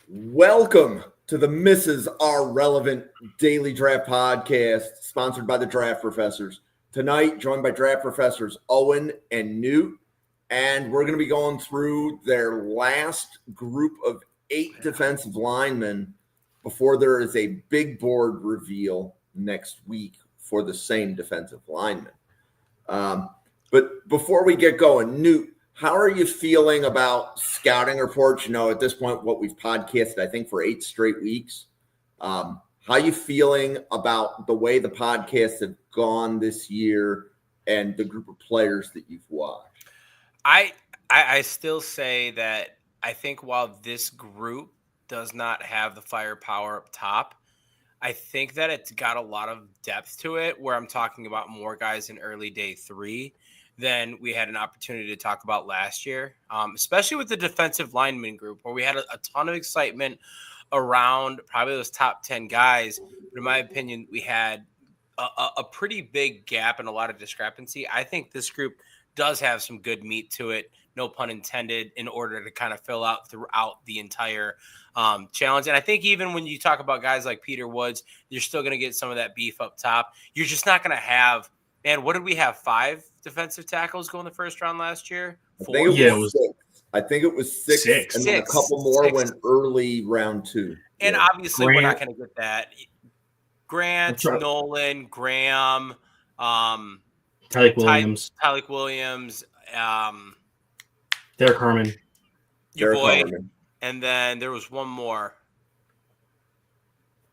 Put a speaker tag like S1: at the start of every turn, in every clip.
S1: Welcome to the Mrs. R Relevant Daily Draft Podcast, sponsored by the Draft Professors. Tonight, joined by Draft Professors Owen and Newt, and we're going to be going through their last group of 8 defensive linemen before there is a big board reveal next week for the same defensive linemen. But before we get going, Newt, how are you feeling about scouting reports? You know, at this point, what we've podcasted, I think, for 8 straight weeks. How are you feeling about the way the podcasts have gone this year and the group of players that you've watched?
S2: I still say that I think while this group does not have the firepower up top, I think that it's got a lot of depth to it, where I'm talking about more guys in early day 3 than we had an opportunity to talk about last year, especially with the defensive lineman group, where we had a ton of excitement around probably those top 10 guys. But in my opinion, we had a pretty big gap and a lot of discrepancy. I think this group does have some good meat to it, no pun intended, in order to kind of fill out throughout the entire challenge. And I think even when you talk about guys like Peter Woods, you're still going to get some of that beef up top. You're just not going to have, man, what did we have? 5 defensive tackles go in the first round last year?
S1: 4? I think it was 6. And then a couple more went early round 2.
S2: And obviously Grant, we're not going to get that. Grant, Nolan, Graham,
S3: Tyleik Williams,
S2: Derek
S3: Harmon,
S2: your boy, and then there was one more.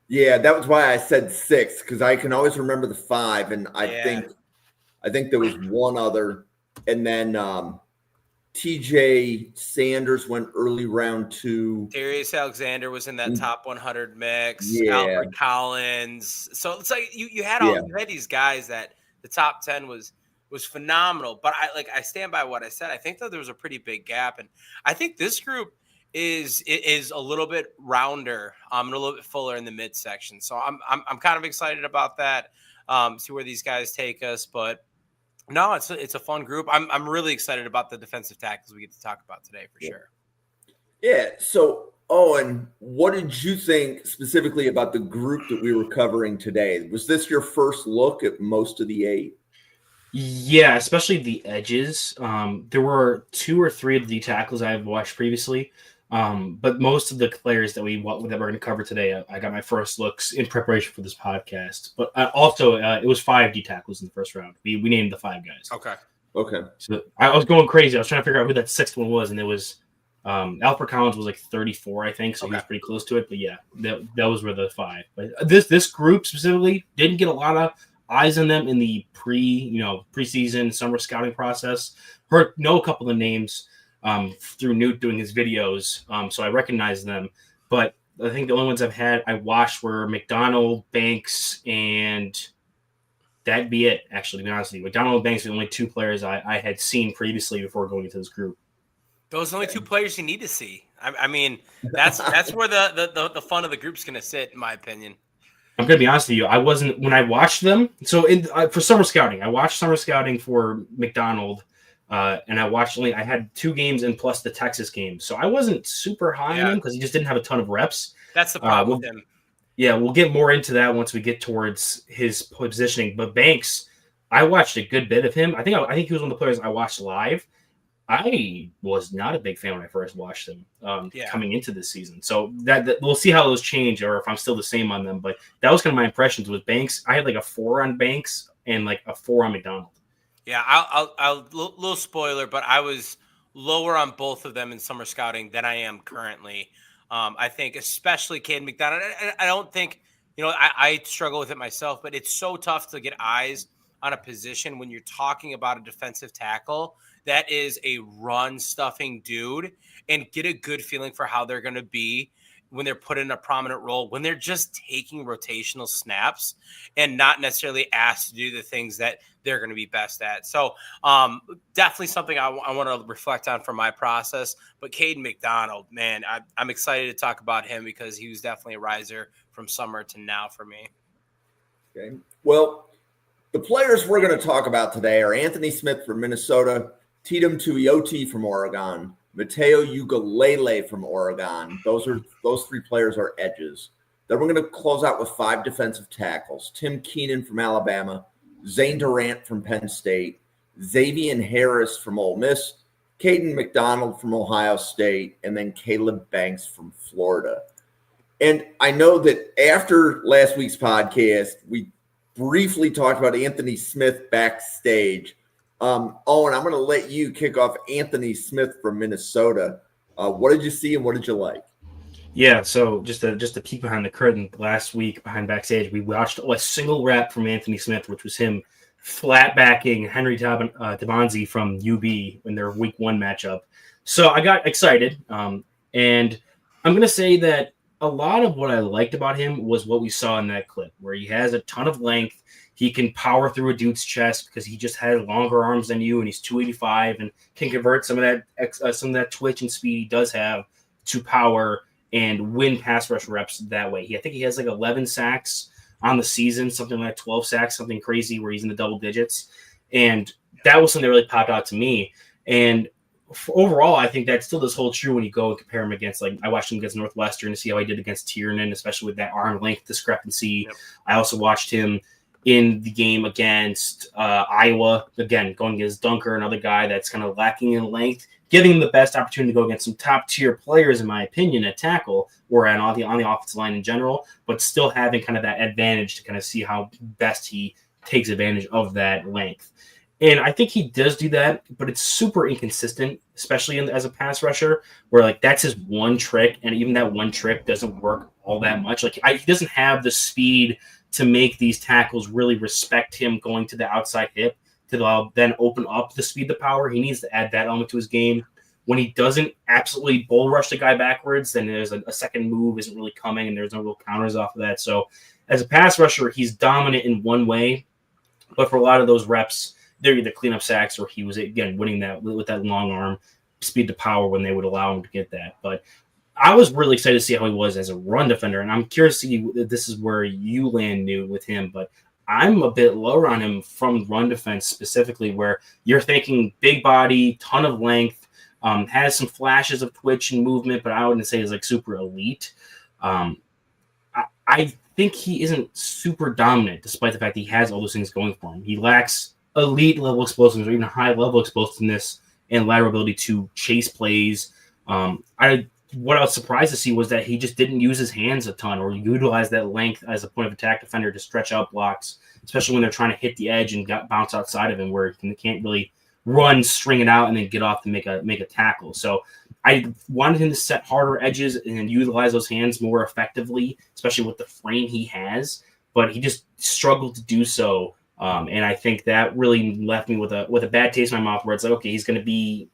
S1: Yeah, that was why I said 6, because I can always remember the 5, and I think there was one other, and then TJ Sanders went early round 2.
S2: Darius Alexander was in that top 100 mix. Yeah. Alfred Collins. So it's like you had these guys that the top 10 was phenomenal. But I stand by what I said. I think that there was a pretty big gap, and I think this group is a little bit rounder, and a little bit fuller in the midsection. So I'm kind of excited about that. See where these guys take us, but no, it's a fun group. I'm really excited about the defensive tackles we get to talk about today for sure.
S1: Yeah. So, Owen, what did you think specifically about the group that we were covering today? Was this your first look at most of the 8?
S3: Yeah, especially the edges. There were 2 or 3 of the tackles I have watched previously. But most of the players that we're going to cover today, I got my first looks in preparation for this podcast. But also, it was 5 D tackles in the first round. We named the 5 guys.
S1: Okay.
S3: So I was going crazy. I was trying to figure out who that 6th one was, and it was Alfred Collins was like 34, I think, so he was pretty close to it. But yeah, those were the 5. But this group specifically didn't get a lot of eyes on them in the preseason summer scouting process. Know a couple of names through Newt doing his videos, so I recognize them. But I think the only ones I watched were McDonald, Banks, and that'd be it, actually, to be honest with you. McDonald and Banks are the only 2 players I had seen previously before going into this group.
S2: Those are the only 2 players you need to see. I mean, that's where the fun of the group's going to sit, in my opinion.
S3: I'm going to be honest with you. I wasn't, when I watched them, so for summer scouting, I watched summer scouting for McDonald, and I had 2 games and plus the Texas game. So I wasn't super high on him because he just didn't have a ton of reps.
S2: That's the problem with him.
S3: Yeah, we'll get more into that once we get towards his positioning. But Banks, I watched a good bit of him. I think he was one of the players I watched live. I was not a big fan when I first watched him coming into this season. So that we'll see how those change, or if I'm still the same on them. But that was kind of my impressions with Banks. I had like a 4 on Banks and like a 4 on McDonald.
S2: Yeah, I'll little spoiler, but I was lower on both of them in summer scouting than I am currently. I think especially Kayden McDonald. I don't think, I struggle with it myself, but it's so tough to get eyes on a position when you're talking about a defensive tackle that is a run stuffing dude, and get a good feeling for how they're going to be when they're put in a prominent role, when they're just taking rotational snaps and not necessarily asked to do the things that they're going to be best at. So definitely something I want to reflect on for my process. But Kayden McDonald, man, I'm excited to talk about him because he was definitely a riser from summer to now for me.
S1: Okay. Well, the players we're going to talk about today are Anthony Smith from Minnesota, Teitum Tuioti from Oregon, Matayo Uiagalelei from Oregon. Those three players are edges. Then we're going to close out with 5 defensive tackles. Tim Keenan from Alabama, Zane Durant from Penn State, Xavian Harris from Ole Miss, Kayden McDonald from Ohio State, and then Caleb Banks from Florida. And I know that after last week's podcast, we briefly talked about Anthony Smith backstage. Owen, I'm going to let you kick off Anthony Smith from Minnesota. What did you see and what did you like?
S3: Yeah, so just to peek behind the curtain, last week behind backstage, we watched a single rep from Anthony Smith, which was him flat backing Henry Tabanzi from UB in their week 1 matchup. So I got excited, and I'm going to say that a lot of what I liked about him was what we saw in that clip, where he has a ton of length. He can power through a dude's chest because he just has longer arms than you, and he's 285 and can convert some of that twitch and speed he does have to power and win pass rush reps that way. I think he has like 11 sacks on the season, something like 12 sacks, something crazy where he's in the double digits. And that was something that really popped out to me. And overall, I think that still does hold true when you go and compare him against, like, I watched him against Northwestern to see how he did against Teitum, especially with that arm length discrepancy. Yep. I also watched him in the game against Iowa, again, going against Dunker, another guy that's kind of lacking in length, giving him the best opportunity to go against some top-tier players, in my opinion, at tackle or on the offensive line in general, but still having kind of that advantage to kind of see how best he takes advantage of that length. And I think he does do that, but it's super inconsistent, especially as a pass rusher, where like that's his one trick, and even that one trick doesn't work all that much. Like he doesn't have the speed to make these tackles really respect him going to the outside hip to then open up the speed to power. He needs to add that element to his game. When he doesn't absolutely bull rush the guy backwards, then there's a second move isn't really coming, and there's no real counters off of that. So as a pass rusher, he's dominant in one way, but for a lot of those reps, they're either cleanup sacks or he was, again, winning that with that long arm speed to power when they would allow him to get that. But I was really excited to see how he was as a run defender, and I'm curious to see if this is where you land new with him, but I'm a bit lower on him from run defense specifically, where you're thinking big body, ton of length, has some flashes of twitch and movement, but I wouldn't say is like super elite. I think he isn't super dominant, despite the fact that he has all those things going for him. He lacks elite level explosiveness or even high level explosiveness and lateral ability to chase plays. What I was surprised to see was that he just didn't use his hands a ton or utilize that length as a point of attack defender to stretch out blocks, especially when they're trying to hit the edge and bounce outside of him, where he can't really run, string it out, and then get off to make a tackle. So I wanted him to set harder edges and utilize those hands more effectively, especially with the frame he has, but he just struggled to do so. And I think that really left me with a bad taste in my mouth, where it's like, okay, he's going to be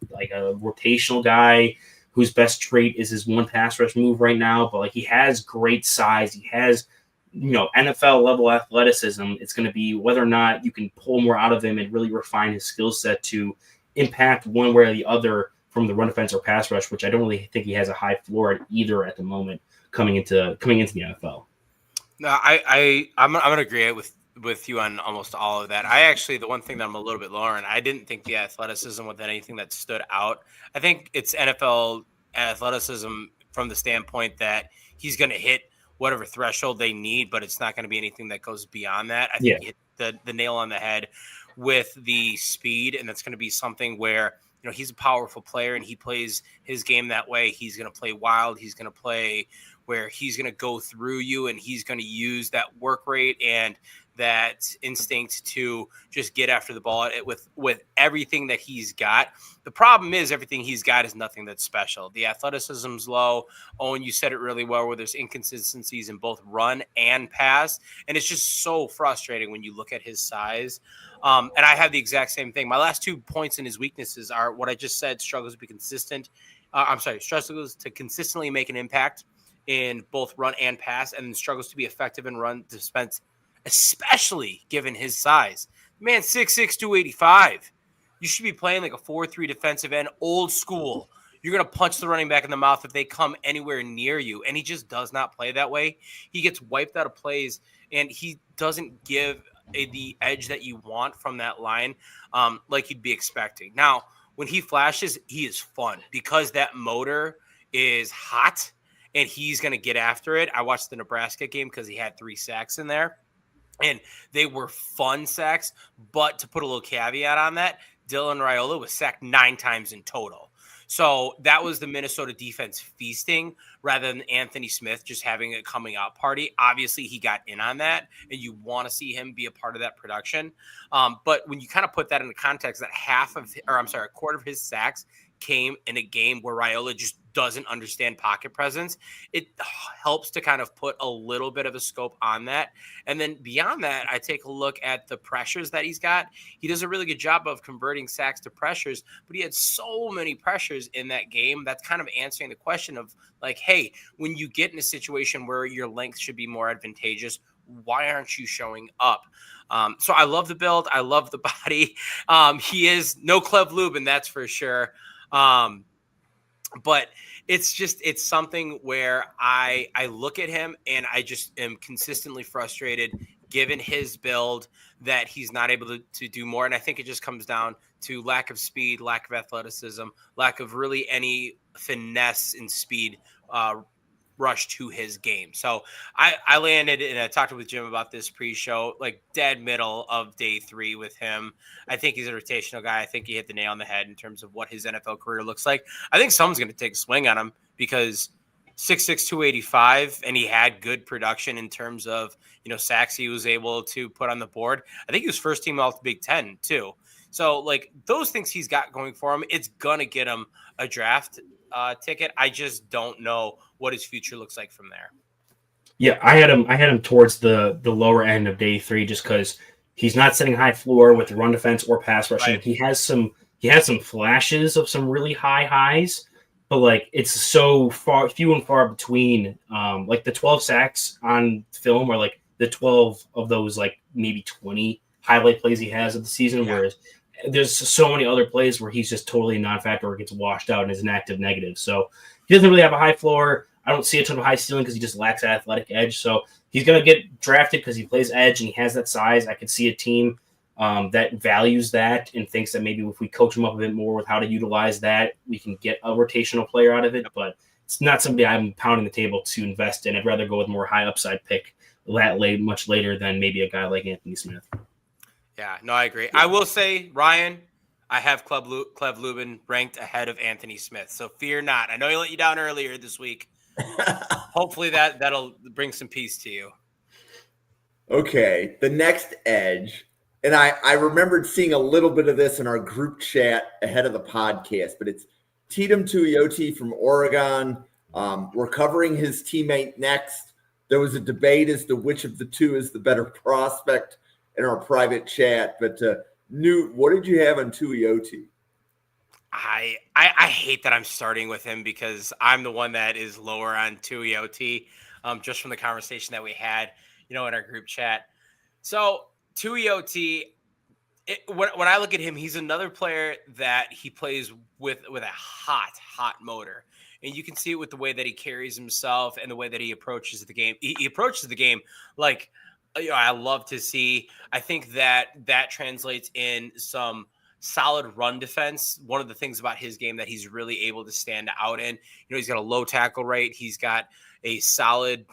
S3: like a rotational guy whose best trait is his one pass rush move right now, but like he has great size, he has NFL level athleticism. It's going to be whether or not you can pull more out of him and really refine his skill set to impact one way or the other from the run defense or pass rush, which I don't really think he has a high floor at either at the moment coming into the NFL.
S2: No, I'm going to agree with you on almost all of that. The one thing that I'm a little bit lower on, I didn't think the athleticism was anything that stood out. I think it's NFL athleticism from the standpoint that he's going to hit whatever threshold they need, but it's not going to be anything that goes beyond that. I think he hit the nail on the head with the speed, and that's going to be something where he's a powerful player and he plays his game that way. He's going to play wild. He's going to play where he's going to go through you, and he's going to use that work rate and that instinct to just get after the ball with everything that he's got. The problem is everything he's got is nothing that's special. The athleticism's low. Owen, you said it really well, where there's inconsistencies in both run and pass. And it's just so frustrating when you look at his size. And I have the exact same thing. My last 2 points in his weaknesses are what I just said, struggles to be consistent. Struggles to consistently make an impact in both run and pass, and struggles to be effective in run defense, especially given his size. Man, 6'6", 285. You should be playing like a 4-3 defensive end, old school. You're going to punch the running back in the mouth if they come anywhere near you, and he just does not play that way. He gets wiped out of plays, and he doesn't give the edge that you want from that line like you'd be expecting. Now, when he flashes, he is fun because that motor is hot and he's going to get after it. I watched the Nebraska game because he had 3 sacks in there. And they were fun sacks, but to put a little caveat on that, Dylan Raiola was sacked 9 times in total. So that was the Minnesota defense feasting rather than Anthony Smith just having a coming out party. Obviously, he got in on that, and you want to see him be a part of that production. But when you kind of put that into context, that a quarter of his sacks came in a game where Raiola just doesn't understand pocket presence, it helps to kind of put a little bit of a scope on that. And then beyond that, I take a look at the pressures that he's got. He does a really good job of converting sacks to pressures, but he had so many pressures in that game. That's kind of answering the question of like, hey, when you get in a situation where your length should be more advantageous, why aren't you showing up? So I love the build. I love the body. He is no Clev Lubin, that's for sure. But it's something where I look at him and I just am consistently frustrated given his build that he's not able to do more. And I think it just comes down to lack of speed, lack of athleticism, lack of really any finesse and speed rush to his game. So I landed, and I talked with Jim about this pre-show, like dead middle of day 3 with him. I think he's a rotational guy. I think he hit the nail on the head in terms of what his NFL career looks like. I think someone's going to take a swing on him because 6'6", 285, and he had good production in terms of, sacks he was able to put on the board. I think he was first team all the Big Ten too. So like those things he's got going for him, it's going to get him a draft ticket. I just don't know what his future looks like from there.
S3: Yeah, I had him towards the lower end of day 3 just because he's not setting high floor with run defense or pass rushing. Right. He has some flashes of some really high highs, but like it's so few and far between. Like the 12 sacks on film are like the 12 of those like maybe 20 highlight plays he has of the season, whereas there's so many other plays where he's just totally a non-factor or gets washed out and is an active negative. So he doesn't really have a high floor. I don't see a ton of high ceiling because he just lacks athletic edge. So he's going to get drafted because he plays edge and he has that size. I could see a team that values that and thinks that maybe if we coach him up a bit more with how to utilize that, we can get a rotational player out of it. But it's not somebody I'm pounding the table to invest in. I'd rather go with more high upside pick much later than maybe a guy like Anthony Smith.
S2: Yeah, no, I agree. I will say, Ryan, I have Clev Lubin ranked ahead of Anthony Smith. So fear not. I know he let you down earlier this week. Hopefully that'll bring some peace to you.
S1: Okay, the next edge, and I remembered seeing a little bit of this in our group chat ahead of the podcast, but it's Teitum Tuioti from Oregon. We're covering his teammate next. There was a debate as to which of the two is the better prospect in our private chat, but Newt, what did you have on Tuioti?
S2: I hate that I'm starting with him because I'm the one that is lower on Tuioti, just from the conversation that we had, in our group chat. So Tuioti, when I look at him, he's another player that he plays with a hot motor. And you can see it with the way that he carries himself and the way that he approaches the game. He approaches the game like, I love to see. I think that translates in some solid run defense. One of the things about his game that he's really able to stand out in, he's got a low tackle rate. He's got a solid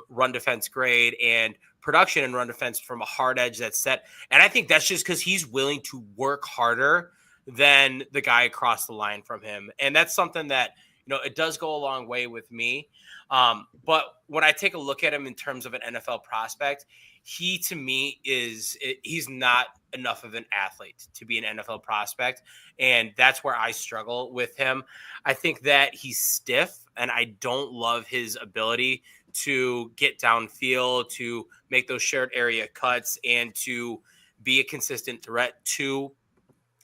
S2: run defense grade and production and run defense from a hard edge that's set. And I think that's just because he's willing to work harder than the guy across the line from him. And that's something that, it does go a long way with me. But when I take a look at him in terms of an NFL prospect, he to me he's not enough of an athlete to be an NFL prospect. And that's where I struggle with him. I think that he's stiff and I don't love his ability to get downfield, to make those shared area cuts and to be a consistent threat to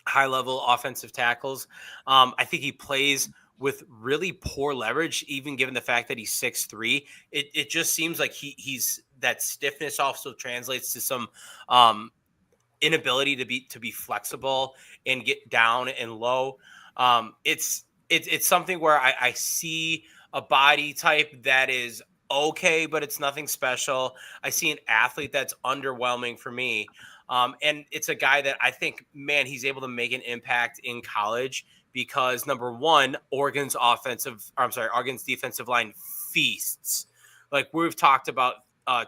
S2: high level offensive tackles. I think he plays with really poor leverage, even given the fact that he's 6'3". It just seems like he's that stiffness also translates to some inability to be flexible and get down and low. It's something where I see a body type that is okay, but it's nothing special. I see an athlete that's underwhelming for me. And it's a guy that I think, man, he's able to make an impact in college because, number one, Oregon's defensive line feasts. Like we've talked about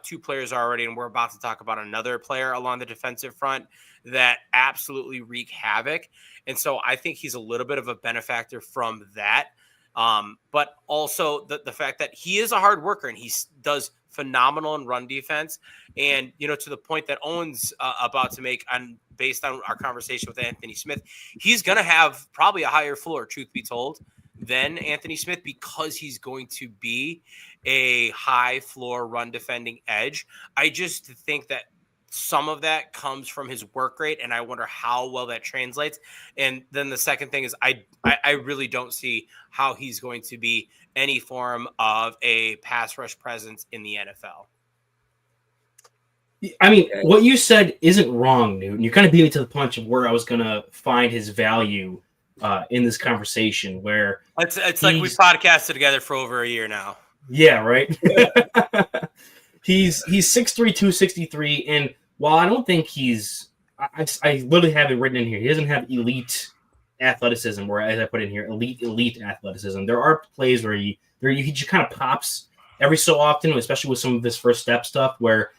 S2: 2 players already, and we're about to talk about another player along the defensive front that absolutely wreak havoc. And so I think he's a little bit of a benefactor from that. But also the fact that he is a hard worker and he does phenomenal in run defense. And, to the point that Owen's about to make based on our conversation with Anthony Smith, he's going to have probably a higher floor, truth be told, than Anthony Smith because he's going to be a high floor run defending edge. I just think that some of that comes from his work rate, and I wonder how well that translates. And then the second thing is I really don't see how he's going to be any form of a pass rush presence in the NFL.
S3: I mean, what you said isn't wrong, Newton. You kind of beat me to the punch of where I was going to find his value in this conversation, where
S2: it's like we've podcasted together for over a year now.
S3: Yeah, right. He's 6'3", 263, and while I don't think I literally have it written in here. He doesn't have elite athleticism, where as I put in here, elite athleticism. There are plays where he just kind of pops every so often, especially with some of his first step stuff, where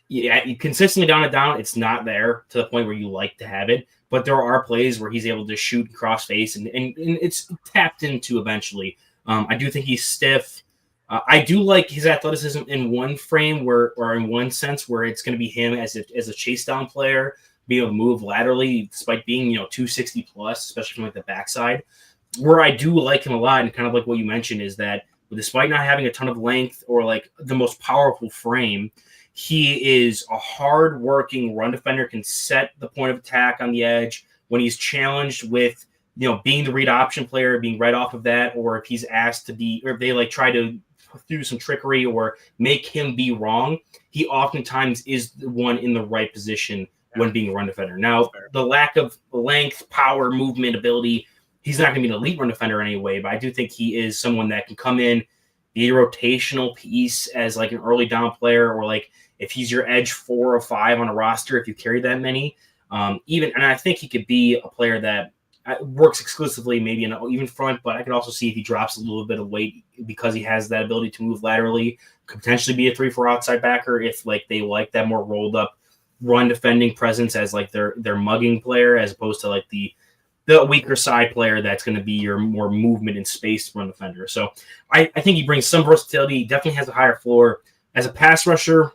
S3: you consistently down and down, it's not there to the point where you like to have it. But there are plays where he's able to shoot cross face, and it's tapped into eventually. I do think he's stiff. I do like his athleticism in one frame or in one sense where it's going to be him as a chase down player, being able to move laterally despite being 260 plus, especially from like the backside. Where I do like him a lot, and kind of like what you mentioned, is that despite not having a ton of length or like the most powerful frame, he is a hard-working run defender, can set the point of attack on the edge when he's challenged with being the read option player, being right off of that, or if he's asked to be, or if they like try to do some trickery or make him be wrong, he oftentimes is the one in the right position when being a run defender. Now, the lack of length, power, movement, ability, he's not going to be an elite run defender anyway, but I do think he is someone that can come in, be a rotational piece as like an early down player, or like if he's your edge 4 or 5 on a roster, if you carry that many, and I think he could be a player that works exclusively maybe in an even front, but I could also see if he drops a little bit of weight because he has that ability to move laterally, could potentially be a 3-4 outside backer if like they like that more rolled up run defending presence as like their mugging player, as opposed to like the weaker side player that's going to be your more movement and space run defender. So I think he brings some versatility. He definitely has a higher floor. As a pass rusher,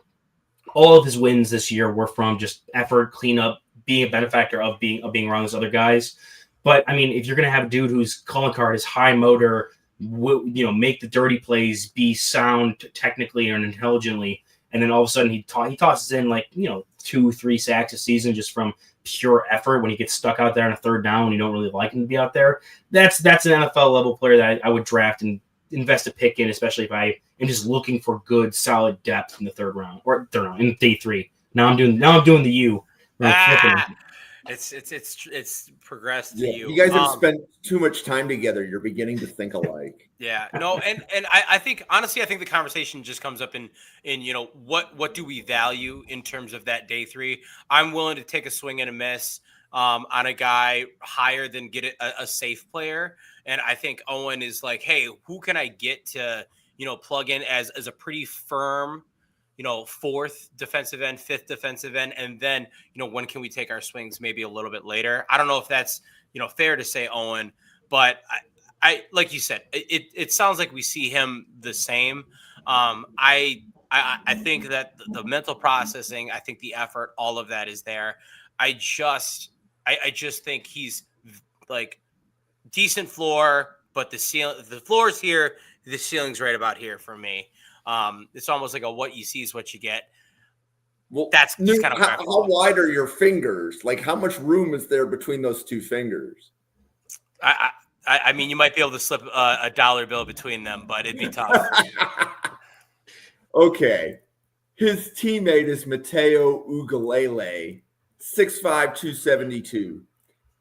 S3: all of his wins this year were from just effort, cleanup, being a benefactor of being around those other guys. But I mean, if you're going to have a dude whose calling card is high motor, make the dirty plays, be sound technically and intelligently, and then all of a sudden he tosses in like 2-3 sacks a season just from pure effort when he gets stuck out there on a third down when you don't really like him to be out there. That's an NFL level player that I would draft and invest a pick in, especially if I am just looking for good solid depth in the third round in day 3. Now I'm doing the U.
S2: It's progressed to you.
S1: You guys have spent too much time together. You're beginning to think alike.
S2: Yeah, no, and I think honestly, I think the conversation just comes up in what do we value in terms of that day 3? I'm willing to take a swing and a miss on a guy higher than get a safe player, and I think Owen is like, hey, who can I get to plug in as a pretty firm 4th defensive end, 5th defensive end, and then when can we take our swings maybe a little bit later? I don't know if that's fair to say, Owen, but I like you said, it sounds like we see him the same. I think that the mental processing, I think the effort, all of that is there. I just think he's like decent floor, but the floor is here, the ceiling's right about here for me. It's almost like a what you see is what you get.
S1: Well,
S2: that's just kind of
S1: how wide are your fingers? Like, how much room is there between those 2 fingers?
S2: I mean, you might be able to slip a dollar bill between them, but it'd be tough.
S1: Okay. His teammate is Matayo Uiagalelei, 6'5", 272.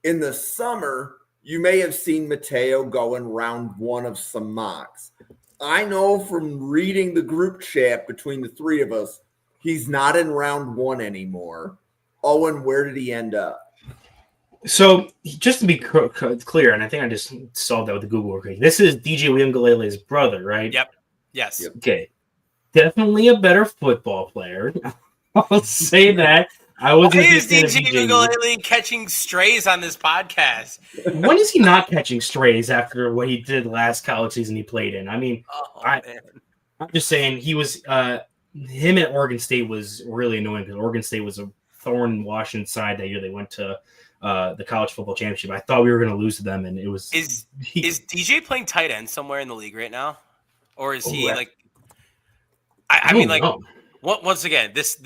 S1: In the summer, you may have seen Matayo go in round 1 of some mocks. I know from reading the group chat between the 3 of us, he's not in round 1 anymore. Owen, where did he end up?
S3: So just to be clear, and I think I just solved that with the Google work. This is DJ Uiagalelei's brother, right?
S2: Yep. Yes.
S1: Yep.
S3: Okay. Definitely a better football player. I'll say that. I wasn't
S2: Why
S3: a
S2: is
S3: big fan of
S2: DJ Uiagalelei catching strays on this podcast?
S3: When is he not catching strays after what he did last college season he played in? I mean, I'm just saying he was him at Oregon State was really annoying because Oregon State was a thorn in Washington's side that year. They went to the college football championship. I thought we were going to lose to them, and it was.
S2: Is DJ playing tight end somewhere in the league right now, or is he like? I mean, like, once again, this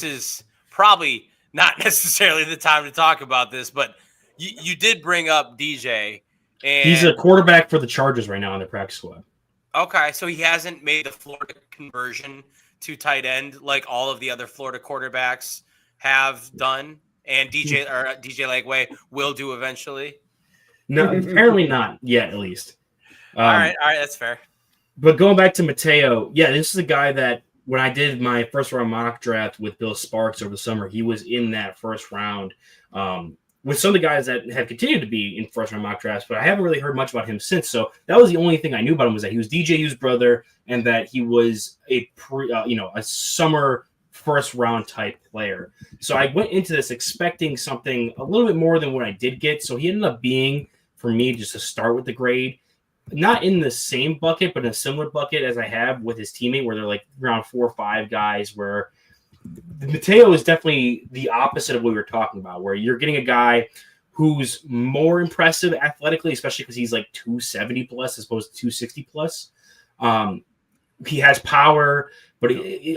S2: is probably not necessarily the time to talk about this, but you did bring up DJ, and
S3: he's a quarterback for the Chargers right now on the practice squad.
S2: Okay, so he hasn't made the Florida conversion to tight end like all of the other Florida quarterbacks have done, and DJ Lagway will do eventually.
S3: No, apparently not yet, at least.
S2: All right, that's fair.
S3: But going back to Matayo, yeah, this is a guy that when I did my first round mock draft with Bill Sparks over the summer, he was in that first round with some of the guys that have continued to be in first round mock drafts, but I haven't really heard much about him since. So that was the only thing I knew about him was that he was DJU's brother and that he was a summer first round type player. So I went into this expecting something a little bit more than what I did get. So he ended up being, for me, just to start with the grade, not in the same bucket, but in a similar bucket as I have with his teammate, where they're like around 4 or 5 guys, where Matayo is definitely the opposite of what we were talking about, where you're getting a guy who's more impressive athletically, especially because he's like 270 plus as opposed to 260 plus. He has power, but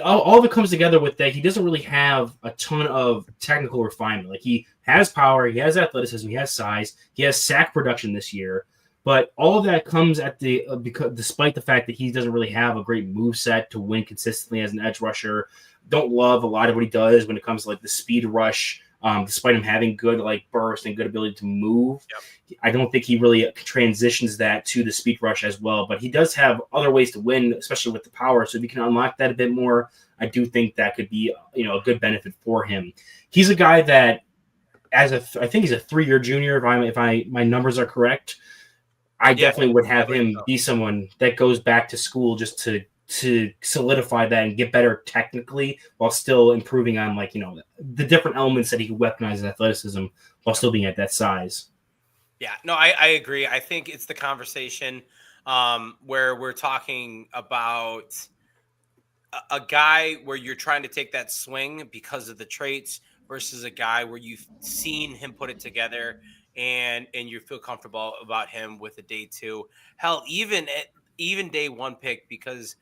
S3: all of it comes together with that he doesn't really have a ton of technical refinement. Like, he has power, he has athleticism, he has size, he has sack production this year. But all of that comes at because despite the fact that he doesn't really have a great move set to win consistently as an edge rusher. Don't love a lot of what he does when it comes to like the speed rush, despite him having good like burst and good ability to move. Yep. I don't think he really transitions that to the speed rush as well, but he does have other ways to win, especially with the power. So if you can unlock that a bit more, I do think that could be, a good benefit for him. He's a guy that I think he's a 3-year junior. If my numbers are correct, I definitely would have him be someone that goes back to school just to solidify that and get better technically while still improving on the different elements that he can weaponize in athleticism while still being at that size.
S2: Yeah, no, I agree. I think it's the conversation where we're talking about a guy where you're trying to take that swing because of the traits versus a guy where you've seen him put it together and you feel comfortable about him with a day 2. Hell, even day 1 pick, because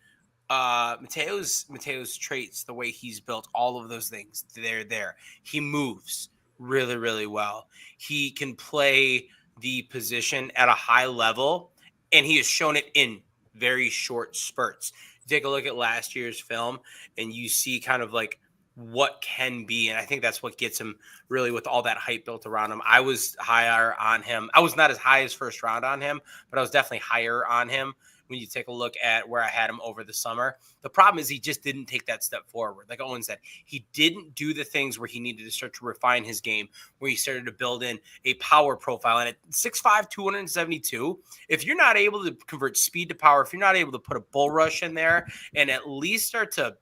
S2: Matayo's traits, the way he's built, all of those things, they're there. He moves really, really well. He can play the position at a high level, and he has shown it in very short spurts. Take a look at last year's film, and you see kind of like what can be, and I think that's what gets him really with all that hype built around him. I was higher on him. I was not as high as first round on him, but I was definitely higher on him when you take a look at where I had him over the summer. The problem is he just didn't take that step forward. Like Owen said, he didn't do the things where he needed to start to refine his game, where he started to build in a power profile. And at 6'5", 272, if you're not able to convert speed to power, if you're not able to put a bull rush in there and at least start to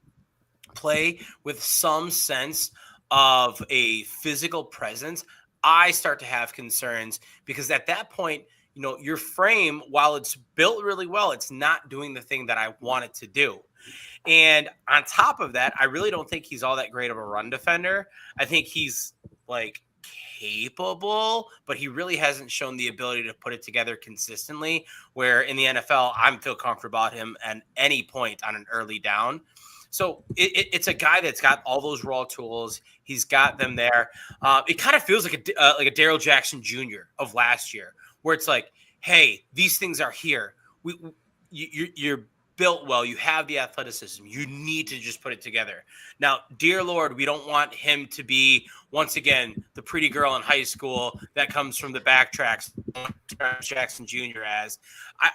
S2: play with some sense of a physical presence, I start to have concerns, because at that point, your frame, while it's built really well, it's not doing the thing that I want it to do. And on top of that, I really don't think he's all that great of a run defender. I think he's like capable, but he really hasn't shown the ability to put it together consistently, where in the NFL, I feel comfortable about him at any point on an early down. So it's a guy that's got all those raw tools. He's got them there. It kind of feels like a Daryl Jackson Jr. of last year, where it's like, hey, these things are here. You're built well. You have the athleticism. You need to just put it together. Now, dear Lord, we don't want him to be, once again, the pretty girl in high school that comes from the backtracks, Jackson Jr. as.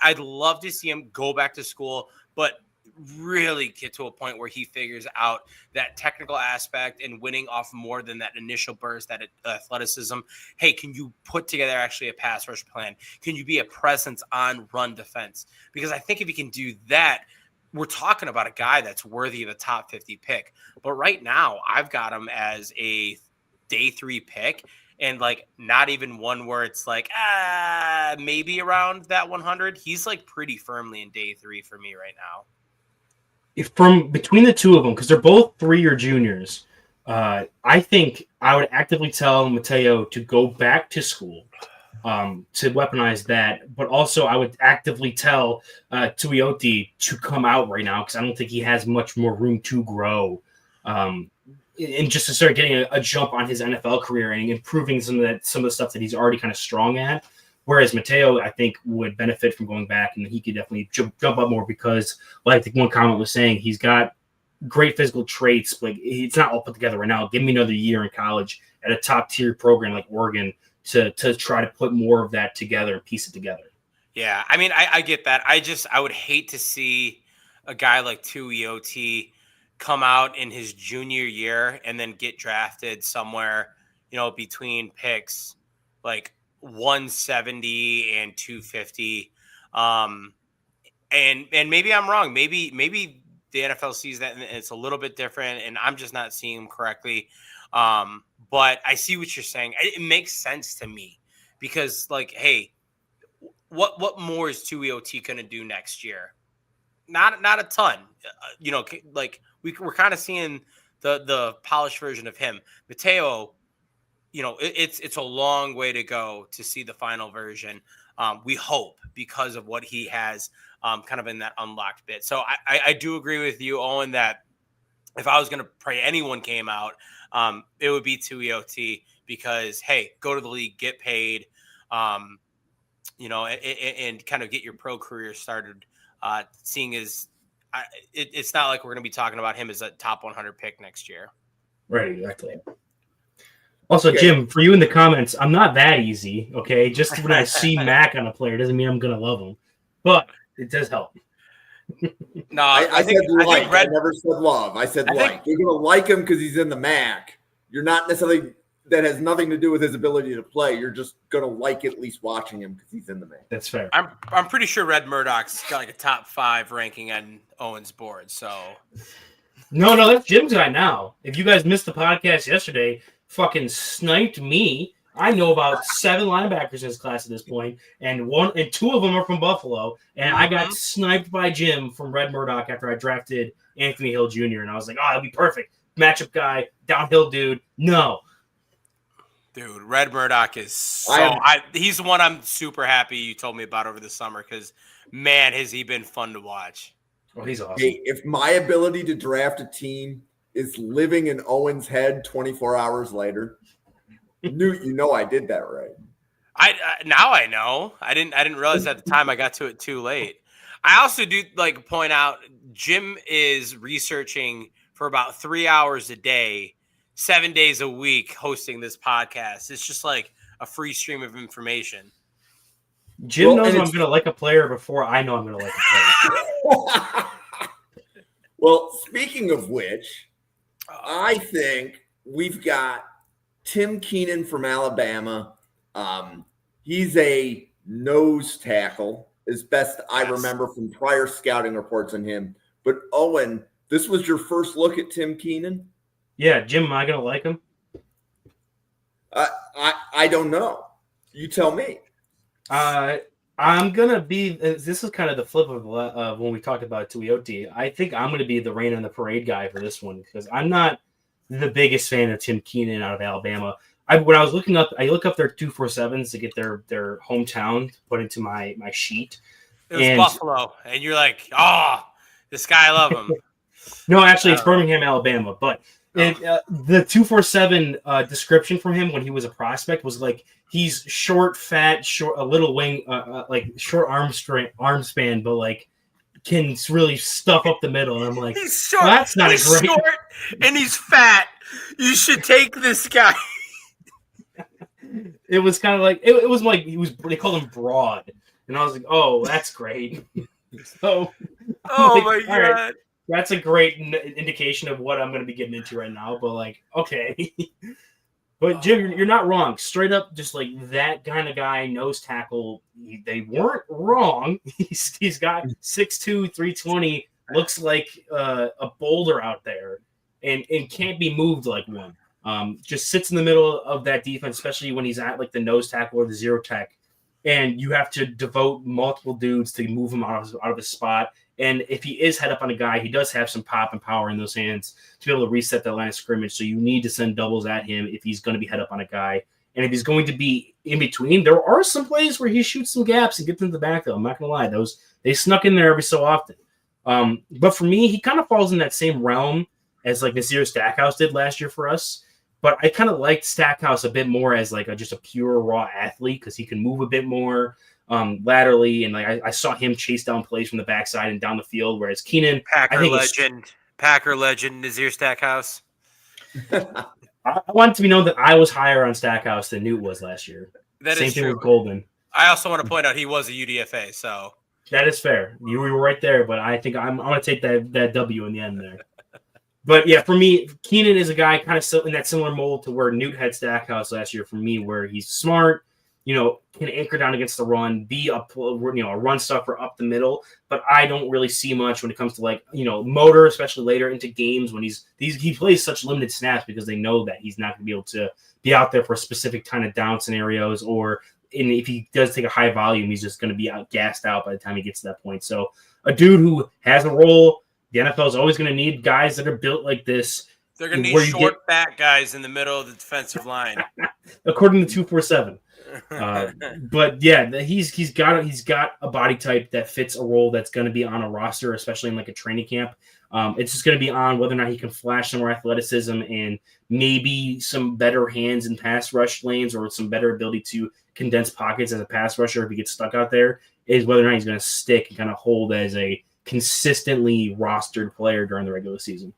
S2: I'd love to see him go back to school, but really get to a point where he figures out that technical aspect and winning off more than that initial burst, that athleticism. Hey, can you put together actually a pass rush plan? Can you be a presence on run defense? Because I think if you can do that, we're talking about a guy that's worthy of a top 50 pick. But right now, I've got him as a day 3 pick, and like not even one where it's like, maybe around that 100. He's like pretty firmly in day 3 for me right now.
S3: From between the two of them, because they're both 3-year juniors, I think I would actively tell Matayo to go back to school, to weaponize that. But also I would actively tell Tuioti to come out right now, because I don't think he has much more room to grow. And just to start getting a jump on his NFL career and improving some of the stuff that he's already kind of strong at. Whereas Matayo, I think, would benefit from going back, and he could definitely jump up more because, like the one comment was saying, he's got great physical traits, but it's not all put together right now. Give me another year in college at a top-tier program like Oregon to try to put more of that together and piece it together.
S2: Yeah, I mean, I get that. I would hate to see a guy like Tuioti come out in his junior year and then get drafted somewhere, between picks like 170 and 250. And maybe I'm wrong. Maybe the NFL sees that and it's a little bit different and I'm just not seeing them correctly. But I see what you're saying. It makes sense to me because, like, hey, what more is Tuioti going to do next year? Not a ton. Like we're kind of seeing the polished version of him. Matayo, it's a long way to go to see the final version. We hope because of what he has kind of in that unlocked bit. So I do agree with you, Owen, that if I was going to pray anyone came out, it would be Tuioti because, hey, go to the league, get paid, and kind of get your pro career started. Seeing as it's not like we're going to be talking about him as a top 100 pick next year.
S3: Right, exactly. Also, Jim, for you in the comments, I'm not that easy, okay? Just when I see Mac on a player doesn't mean I'm going to love him. But it does help.
S1: No, I said like. I never said love. I said like. You're going to like him because he's in the Mac. You're not necessarily – that has nothing to do with his ability to play. You're just going to like at least watching him because he's in the Mac.
S3: That's fair.
S2: I'm pretty sure Red Murdoch's got like a top 5 ranking on Owen's board, so –
S3: No, that's Jim's guy now. If you guys missed the podcast yesterday – fucking sniped me. I know about 7 linebackers in his class at this point, and 2 of them are from Buffalo. And I got sniped by Jim from Red Murdoch after I drafted Anthony Hill Jr. And I was like, oh, that'll be perfect. Matchup guy, downhill dude. No.
S2: Dude, Red Murdoch is he's the one I'm super happy you told me about over the summer because, man, has he been fun to watch.
S3: Oh, he's awesome.
S1: Hey, if my ability to draft a team is living in Owen's head 24 hours later. Newt, I did that right.
S2: Now I know. I didn't realize at the time I got to it too late. I also do like point out Jim is researching for about 3 hours a day, 7 days a week, hosting this podcast. It's just like a free stream of information.
S3: Jim knows I'm going to like a player before I know I'm going to like a player.
S1: Well, speaking of which, I think we've got Tim Keenan from Alabama. He's a nose tackle, as best I remember from prior scouting reports on him. But, Owen, this was your first look at Tim Keenan?
S3: Yeah, Jim, am I going to like him?
S1: I don't know. You tell me.
S3: I'm going to be – this is kind of the flip of when we talked about Tuioti. I think I'm going to be the rain on the parade guy for this one because I'm not the biggest fan of Tim Keenan out of Alabama. When I was looking up – I look up their 247s to get their hometown put into my sheet.
S2: It was Buffalo, and you're like, oh, this guy, I love him.
S3: No, actually, it's Birmingham, Alabama. But the 247 description from him when he was a prospect was like he's short, fat, a little wing, like short arm span, but like can really stuff up the middle. And I'm like,
S2: he's short.
S3: Well, that's not
S2: he's
S3: a great.
S2: Short and he's fat. You should take this guy.
S3: It was kind of like it was like they called him broad, and I was like, oh, that's great. So
S2: Oh
S3: like,
S2: my
S3: all right,
S2: God.
S3: that's a great indication of what I'm going to be getting into right now. But like, okay. But Jim, you're not wrong. Straight up, just like that kind of guy, nose tackle. They weren't wrong. He's got 6'2", 320. Looks like a boulder out there, and can't be moved like one. Just sits in the middle of that defense, especially when he's at like the nose tackle or the zero tech, and you have to devote multiple dudes to move him out of his spot. And if he is head up on a guy, he does have some pop and power in those hands to be able to reset that line of scrimmage. So you need to send doubles at him if he's going to be head up on a guy. And if he's going to be in between, there are some plays where he shoots some gaps and gets into the backfield. I'm not going to lie. They snuck in there every so often. But for me, he kind of falls in that same realm as like Nazir Stackhouse did last year for us. But I kind of liked Stackhouse a bit more as like just a pure raw athlete because he can move a bit more laterally, and like I saw him chase down plays from the backside and down the field, whereas Keenan,
S2: Packer legend Nazir Stackhouse.
S3: I want it to be known that I was higher on Stackhouse than Newt was last year.
S2: That
S3: Same
S2: is
S3: thing
S2: true.
S3: with Golden.
S2: I also want to point out he was a UDFA, so
S3: that is fair. You were right there, but I think I'm going to take that W in the end there. But yeah, for me, Keenan is a guy kind of in that similar mold to where Newt had Stackhouse last year for me, where he's smart, can anchor down against the run, be a run stuffer up the middle. But I don't really see much when it comes to motor, especially later into games when he plays such limited snaps because they know that he's not going to be able to be out there for specific kind of down scenarios, or if he does take a high volume, he's just going to be gassed out by the time he gets to that point. So a dude who has a role. The NFL is always going to need guys that are built like this.
S2: They're going to need short, fat guys in the middle of the defensive line,
S3: according to 247. But yeah, he's got a body type that fits a role that's going to be on a roster, especially in like a training camp. It's just going to be on whether or not he can flash some more athleticism and maybe some better hands in pass rush lanes or some better ability to condense pockets as a pass rusher if he gets stuck out there. Is whether or not he's going to stick and kind of hold as a consistently rostered player during the regular season.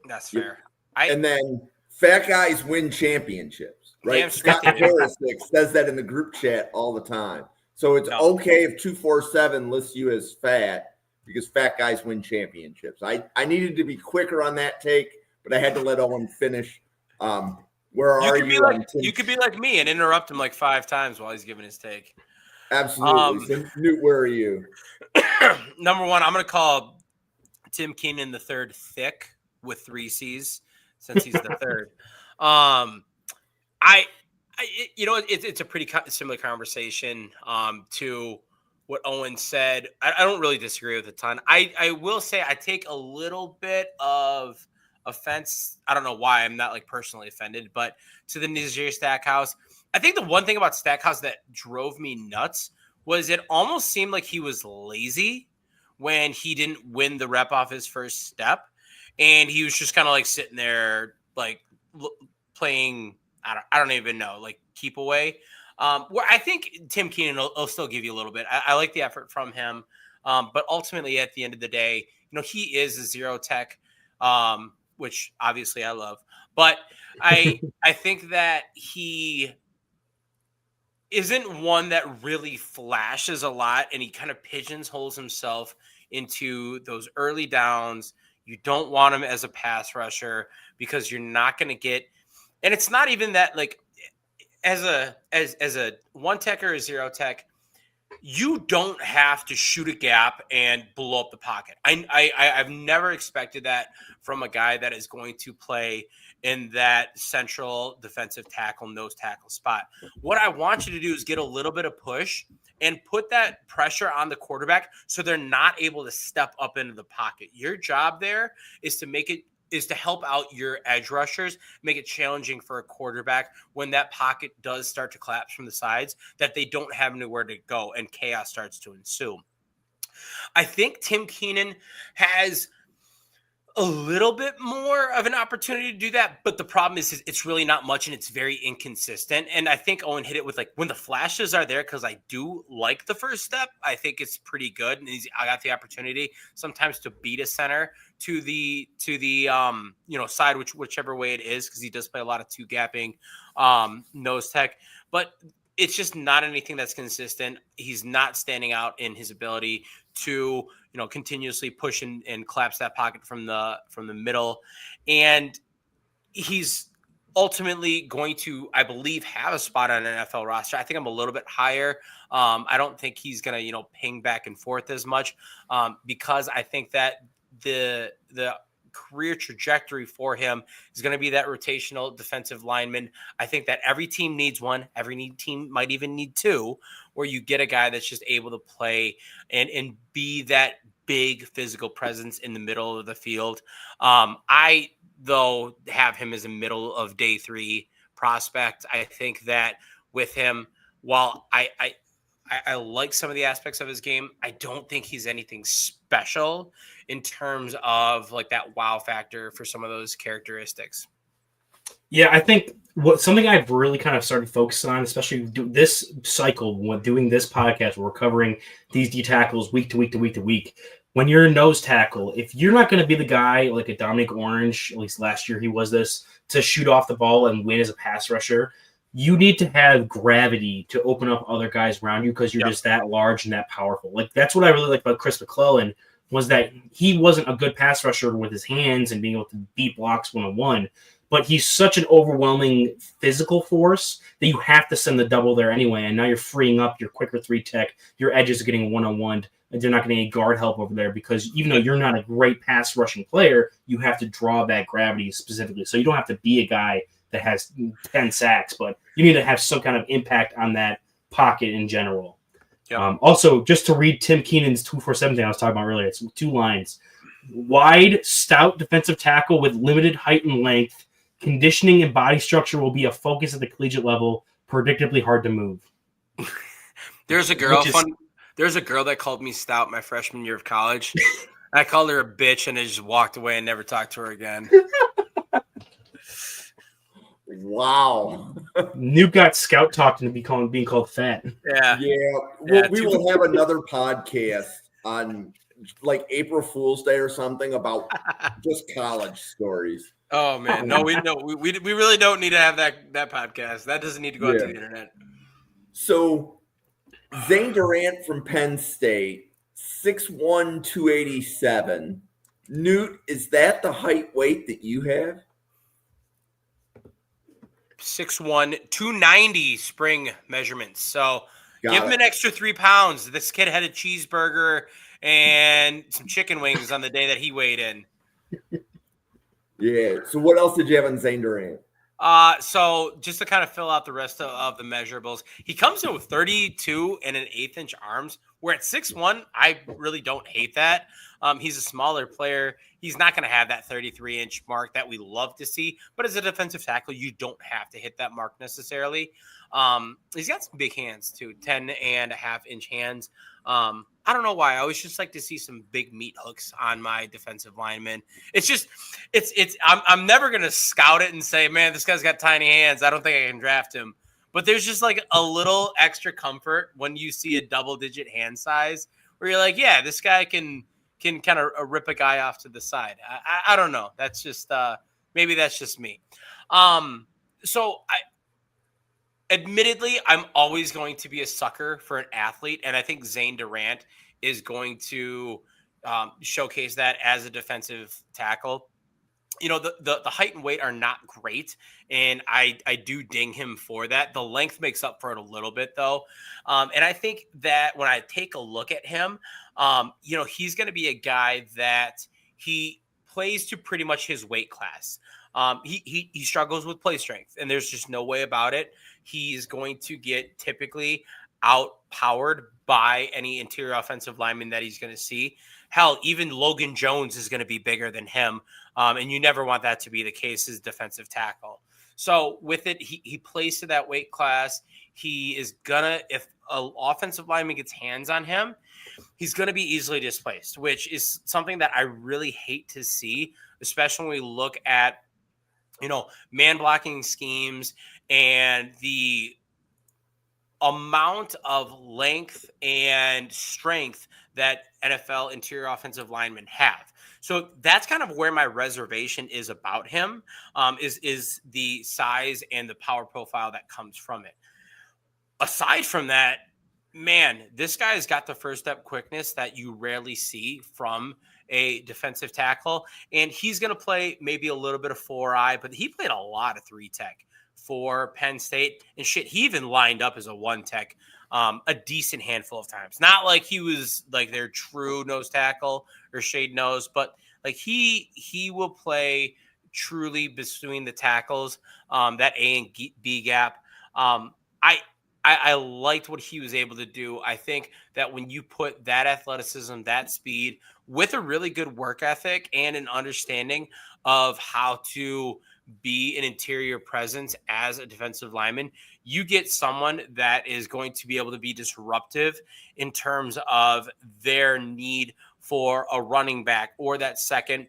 S2: That's fair.
S1: And then fat guys win championships, right?
S2: Damn
S1: Scott Jurisic says that in the group chat all the time. So it's okay if 247 lists you as fat because fat guys win championships. I needed to be quicker on that take, but I had to let Owen finish. Where are you?
S2: You could be like me and interrupt him like 5 times while he's giving his take.
S1: Absolutely. So, Newt, where are you?
S2: Number one, I'm going to call Tim Keenan the third thick with 3 C's since he's the third. It's a pretty similar conversation to what Owen said. I don't really disagree with a ton. I will say I take a little bit of offense. I don't know why I'm not like personally offended, but to the Nazir Stackhouse. I think the one thing about Stackhouse that drove me nuts was it almost seemed like he was lazy when he didn't win the rep off his first step. And he was just kind of like sitting there, like playing, I don't even know, like keep away. Where I think Tim Keenan will still give you a little bit. I like the effort from him. But ultimately at the end of the day, he is a zero tech, which obviously I love. But I think that he isn't one that really flashes a lot, and he kind of pigeonholes himself into those early downs. You don't want him as a pass rusher because you're not going to get, and it's not even that like as a one tech or a zero tech, you don't have to shoot a gap and blow up the pocket. I've never expected that from a guy that is going to play in that central defensive tackle, nose tackle spot. What I want you to do is get a little bit of push and put that pressure on the quarterback so they're not able to step up into the pocket. Your job there is to help out your edge rushers, make it challenging for a quarterback when that pocket does start to collapse from the sides, that they don't have anywhere to go and chaos starts to ensue. I think Tim Keenan has a little bit more of an opportunity to do that, but the problem is it's really not much and it's very inconsistent. And I think Owen hit it with like when the flashes are there, because I do like the first step. I think it's pretty good, and I got the opportunity sometimes to beat a center to the side, whichever way it is, because he does play a lot of two gapping nose tech, but it's just not anything that's consistent. He's not standing out in his ability to, continuously push and collapse that pocket from the middle. And he's ultimately going to, I believe, have a spot on an NFL roster. I think I'm a little bit higher. I don't think he's going to, ping back and forth as much because I think that the career trajectory for him is going to be that rotational defensive lineman. I think that every team needs one. Every team might even need two, where you get a guy that's just able to play and be that big physical presence in the middle of the field. I, though, have him as a middle of day 3 prospect. I think that with him, while I like some of the aspects of his game, I don't think he's anything special in terms of like that wow factor for some of those characteristics.
S3: Yeah, I think something I've really kind of started focusing on, especially this cycle, when doing this podcast, where we're covering these D tackles week to week to week to week. When you're a nose tackle, if you're not going to be the guy like a Dominic Orange, at least last year he was this, to shoot off the ball and win as a pass rusher, you need to have gravity to open up other guys around you because you're just that large and that powerful. Like, that's what I really like about Chris McClellan, was that he wasn't a good pass rusher with his hands and being able to beat blocks one-on-one, but he's such an overwhelming physical force that you have to send the double there anyway, and now you're freeing up your quicker 3-tech. Your edges are getting one-on-one, and they're not getting any guard help over there because even though you're not a great pass rushing player, you have to draw that gravity specifically. So you don't have to be a guy that has 10 sacks, but you need to have some kind of impact on that pocket in general. Yep. Also, just to read Tim Keenan's 247 thing I was talking about earlier, it's 2 lines. Wide, stout defensive tackle with limited height and length. Conditioning and body structure will be a focus at the collegiate level. Predictably hard to move.
S2: There's a girl that called me stout my freshman year of college. I called her a bitch and I just walked away and never talked to her again.
S1: Wow.
S3: Nuke got scout talked into being called fat.
S2: Yeah.
S1: We will have another podcast on like April Fool's Day or something about just college stories.
S2: Oh man, no, we really don't need to have that podcast. That doesn't need to go out to the internet.
S1: So Zane Durant from Penn State, 6'1", 287. Newt, is that the height weight that you have?
S2: 6'1", 290 spring measurements. So give him an extra 3 pounds. This kid had a cheeseburger and some chicken wings on the day that he weighed in.
S1: Yeah. So what else did you have on Zane Durant?
S2: So just to kind of fill out the rest of the measurables, he comes in with 32 and an 1/8 inch arms. Where at 6'1", I really don't hate that. He's a smaller player. He's not going to have that 33-inch mark that we love to see. But as a defensive tackle, you don't have to hit that mark necessarily. He's got some big hands too, 10.5-inch hands. I don't know why. I always just like to see some big meat hooks on my defensive linemen. I'm never going to scout it and say, man, this guy's got tiny hands. I don't think I can draft him. But there's just like a little extra comfort when you see a double-digit hand size where you're like, yeah, this guy can kind of rip a guy off to the side. I don't know. That's just maybe that's just me. Admittedly, I'm always going to be a sucker for an athlete, and I think Zane Durant is going to showcase that as a defensive tackle. You know, the height and weight are not great, and I do ding him for that. The length makes up for it a little bit, though. And I think that when I take a look at him, he's going to be a guy that he plays to pretty much his weight class. He struggles with play strength, and there's just no way about it. He's going to get typically outpowered by any interior offensive lineman that he's going to see. Hell, even Logan Jones is going to be bigger than him. And you never want that to be the case as defensive tackle. So with it, he plays to that weight class. He is gonna, if an offensive lineman gets hands on him, he's going to be easily displaced, which is something that I really hate to see, especially when we look at, man blocking schemes and the amount of length and strength that NFL interior offensive linemen have. So that's kind of where my reservation is about him, is the size and the power profile that comes from it. Aside from that, man, this guy's got the first step quickness that you rarely see from a defensive tackle. And he's going to play maybe a little bit of 4-eye, but he played a lot of 3-tech for Penn State. And shit, he even lined up as a 1-tech a decent handful of times. Not like he was like their true nose tackle or shade nose, but like he will play truly between the tackles, that A and B gap. I liked what he was able to do. I think that when you put that athleticism, that speed, with a really good work ethic and an understanding of how to be an interior presence as a defensive lineman, you get someone that is going to be able to be disruptive in terms of their need for a running back or that second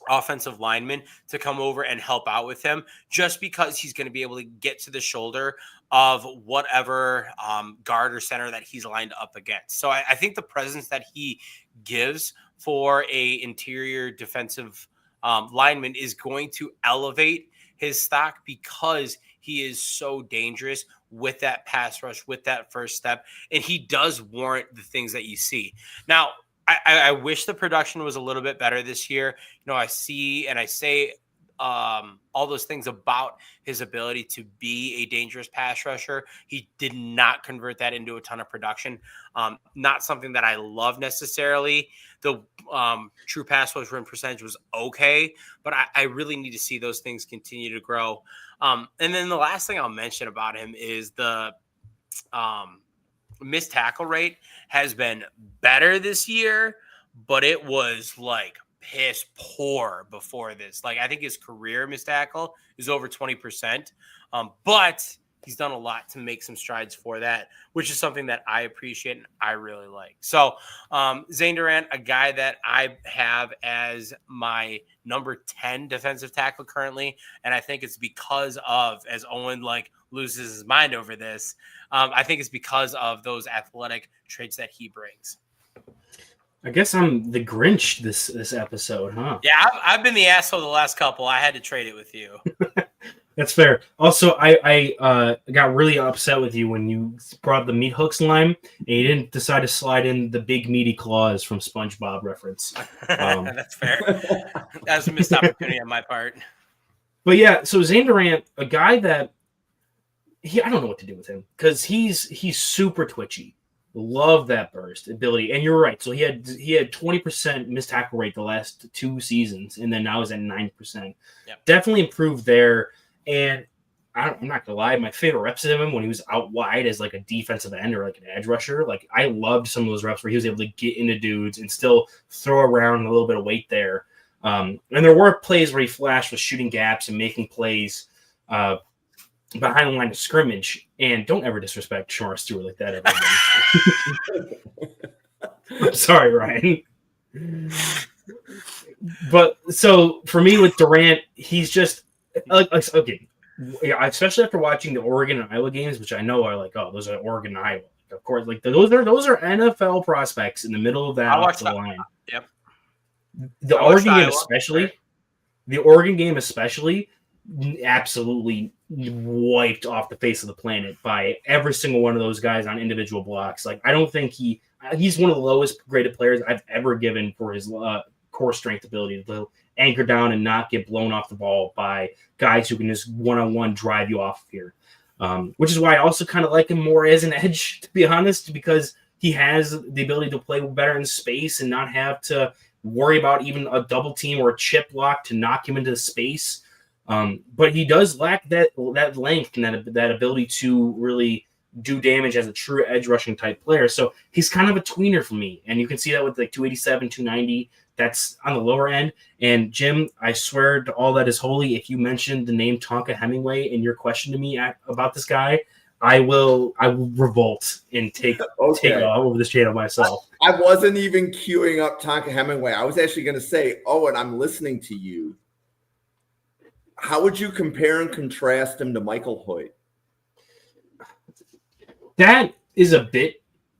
S2: offensive lineman to come over and help out with him, just because he's going to be able to get to the shoulder of whatever guard or center that he's lined up against. So I think the presence that he gives for a interior defensive lineman is going to elevate his stock, because he is so dangerous with that pass rush, with that first step, and he does warrant the things that you see. Now, I wish the production was a little bit better this year. You know, I see and I say all those things about his ability to be a dangerous pass rusher. He did not convert that into a ton of production. Not something that I love necessarily. The true pass rush win percentage was okay, but I really need to see those things continue to grow. And then the last thing I'll mention about him is the missed tackle rate has been better this year, but it was like piss poor before this. Like, I think his career missed tackle is over 20%. But he's done a lot to make some strides for that, which is something that I appreciate and I really like. So Zane Durant, a guy that I have as my number 10 defensive tackle currently. And I think it's because of, as Owen like loses his mind over this, I think it's because of those athletic traits that he brings.
S3: I guess I'm the Grinch this episode, huh?
S2: Yeah, I've been the asshole the last couple. I had to trade it with you.
S3: That's fair. Also, I got really upset with you when you brought up the meat hooks line and you didn't decide to slide in the big meaty claws from SpongeBob reference.
S2: That's fair. That was a missed opportunity on my part.
S3: But yeah, so Zane Durant, a guy that I don't know what to do with him, because he's super twitchy. Love that burst ability, and you're right. So he had 20% missed tackle rate the last 2 seasons, and then now he's at 9%. Yep. Definitely improved there. And I'm not gonna lie, my favorite reps of him when he was out wide as like a defensive end or like an edge rusher. Like, I loved some of those reps where he was able to get into dudes and still throw around a little bit of weight there. And there were plays where he flashed with shooting gaps and making plays behind the line of scrimmage. And don't ever disrespect Shamar Stewart like that, everyone. I'm sorry, Ryan. But so for me with Durant, he's just okay. Yeah, especially after watching the Oregon and Iowa games, which I know are like, oh, those are Oregon and Iowa. Of course, like those are NFL prospects in the middle of that line. Yep. The Oregon game especially, absolutely wiped off the face of the planet by every single one of those guys on individual blocks. Like, I don't think he's one of the lowest graded players I've ever given for his core strength ability to anchor down and not get blown off the ball by guys who can just one-on-one drive you off here. Which is why I also kind of like him more as an edge, to be honest, because he has the ability to play better in space and not have to worry about even a double team or a chip block to knock him into the space. But he does lack that length and that ability to really do damage as a true edge rushing type player. So he's kind of a tweener for me. And you can see that with like 287, 290. That's on the lower end. And Jim, I swear to all that is holy, if you mentioned the name Tonka Hemingway in your question to me about this guy, I will revolt and take over this channel myself.
S1: I wasn't even queuing up Tonka Hemingway. I was actually going to say, and I'm listening to you. How would you compare and contrast him to Michael Hoyt?
S3: That is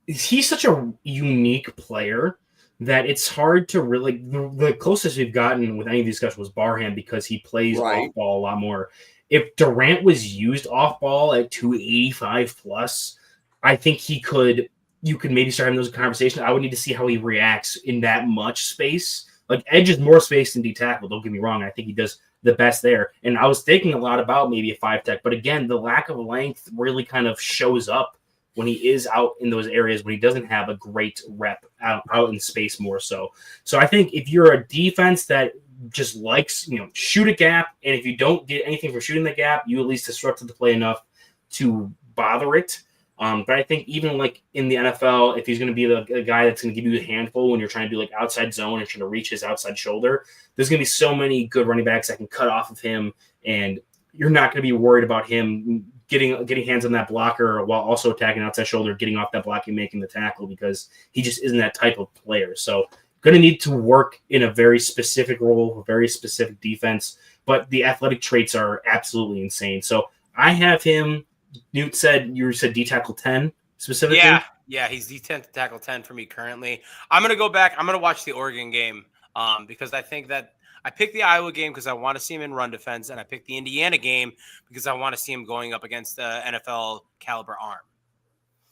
S3: he's such a unique player that it's hard to really, the closest we've gotten with any discussion was Barham, because he plays off ball a lot more. If Durant was used off ball at 285 plus, I think you could maybe start having those conversations. I would need to see how he reacts in that much space. Like edge is more space than D tackle. Don't get me wrong. I think he does the best there. And I was thinking a lot about maybe a 5 tech, but again, the lack of length really kind of shows up when he is out in those areas when he doesn't have a great rep out in space more so. So I think if you're a defense that just likes, shoot a gap, and if you don't get anything for shooting the gap, you at least disrupted the play enough to bother it. But I think even like in the NFL, if he's going to be the guy that's going to give you a handful when you're trying to do like outside zone and trying to reach his outside shoulder, there's going to be so many good running backs that can cut off of him, and you're not going to be worried about him getting hands on that blocker while also attacking outside shoulder, getting off that block and making the tackle, because he just isn't that type of player. So going to need to work in a very specific role, a very specific defense, but the athletic traits are absolutely insane. So I have him. You said D tackle 10 specifically?
S2: Yeah, he's D tackle 10 for me currently. I'm going to go back. I'm going to watch the Oregon game because I think that I picked the Iowa game because I want to see him in run defense, and I picked the Indiana game because I want to see him going up against the NFL caliber arm.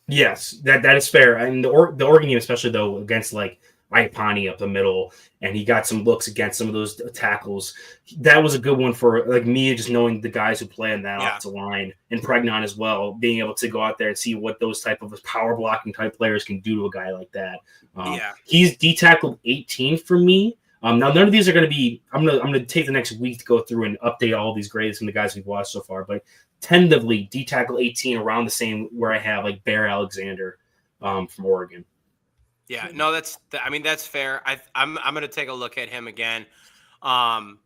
S3: Yes, that is fair. And the Oregon game, especially though, against like Iapani up the middle, and he got some looks against some of those tackles. That was a good one for like me, just knowing the guys who play on that offensive line, and Pregnon as well, being able to go out there and see what those type of power blocking type players can do to a guy like that. He's D tackled 18 for me. Now none of these are going to be. I'm gonna take the next week to go through and update all these grades from the guys we've watched so far, but tentatively D tackle 18 around the same where I have like Bear Alexander from Oregon.
S2: Yeah, no, that's fair. I'm going to take a look at him again. And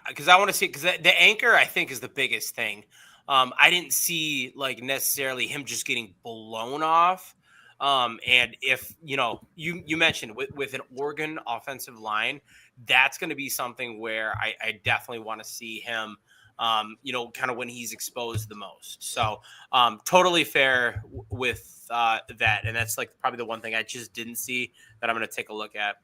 S2: because I want to see, because the anchor, I think, is the biggest thing. I didn't see like necessarily him just getting blown off. And if, you mentioned with an Oregon offensive line, that's going to be something where I definitely want to see him, kind of when he's exposed the most. So totally fair with that. And that's like probably the one thing I just didn't see that I'm going to take a look at.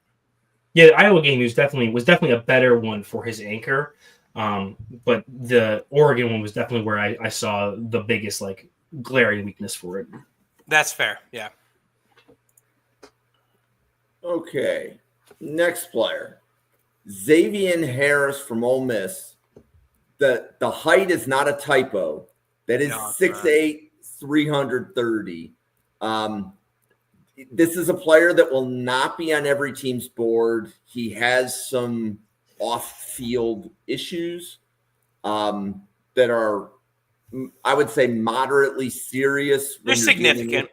S3: Yeah, the Iowa game was definitely a better one for his anchor. But the Oregon one was definitely where I saw the biggest like glaring weakness for it.
S2: That's fair. Yeah.
S1: Okay. Next player. Xavian Harris from Ole Miss. The height is not a typo. That is 6'8", 330. This is a player that will not be on every team's board. He has some off-field issues that are, I would say, moderately serious.
S2: They're significant.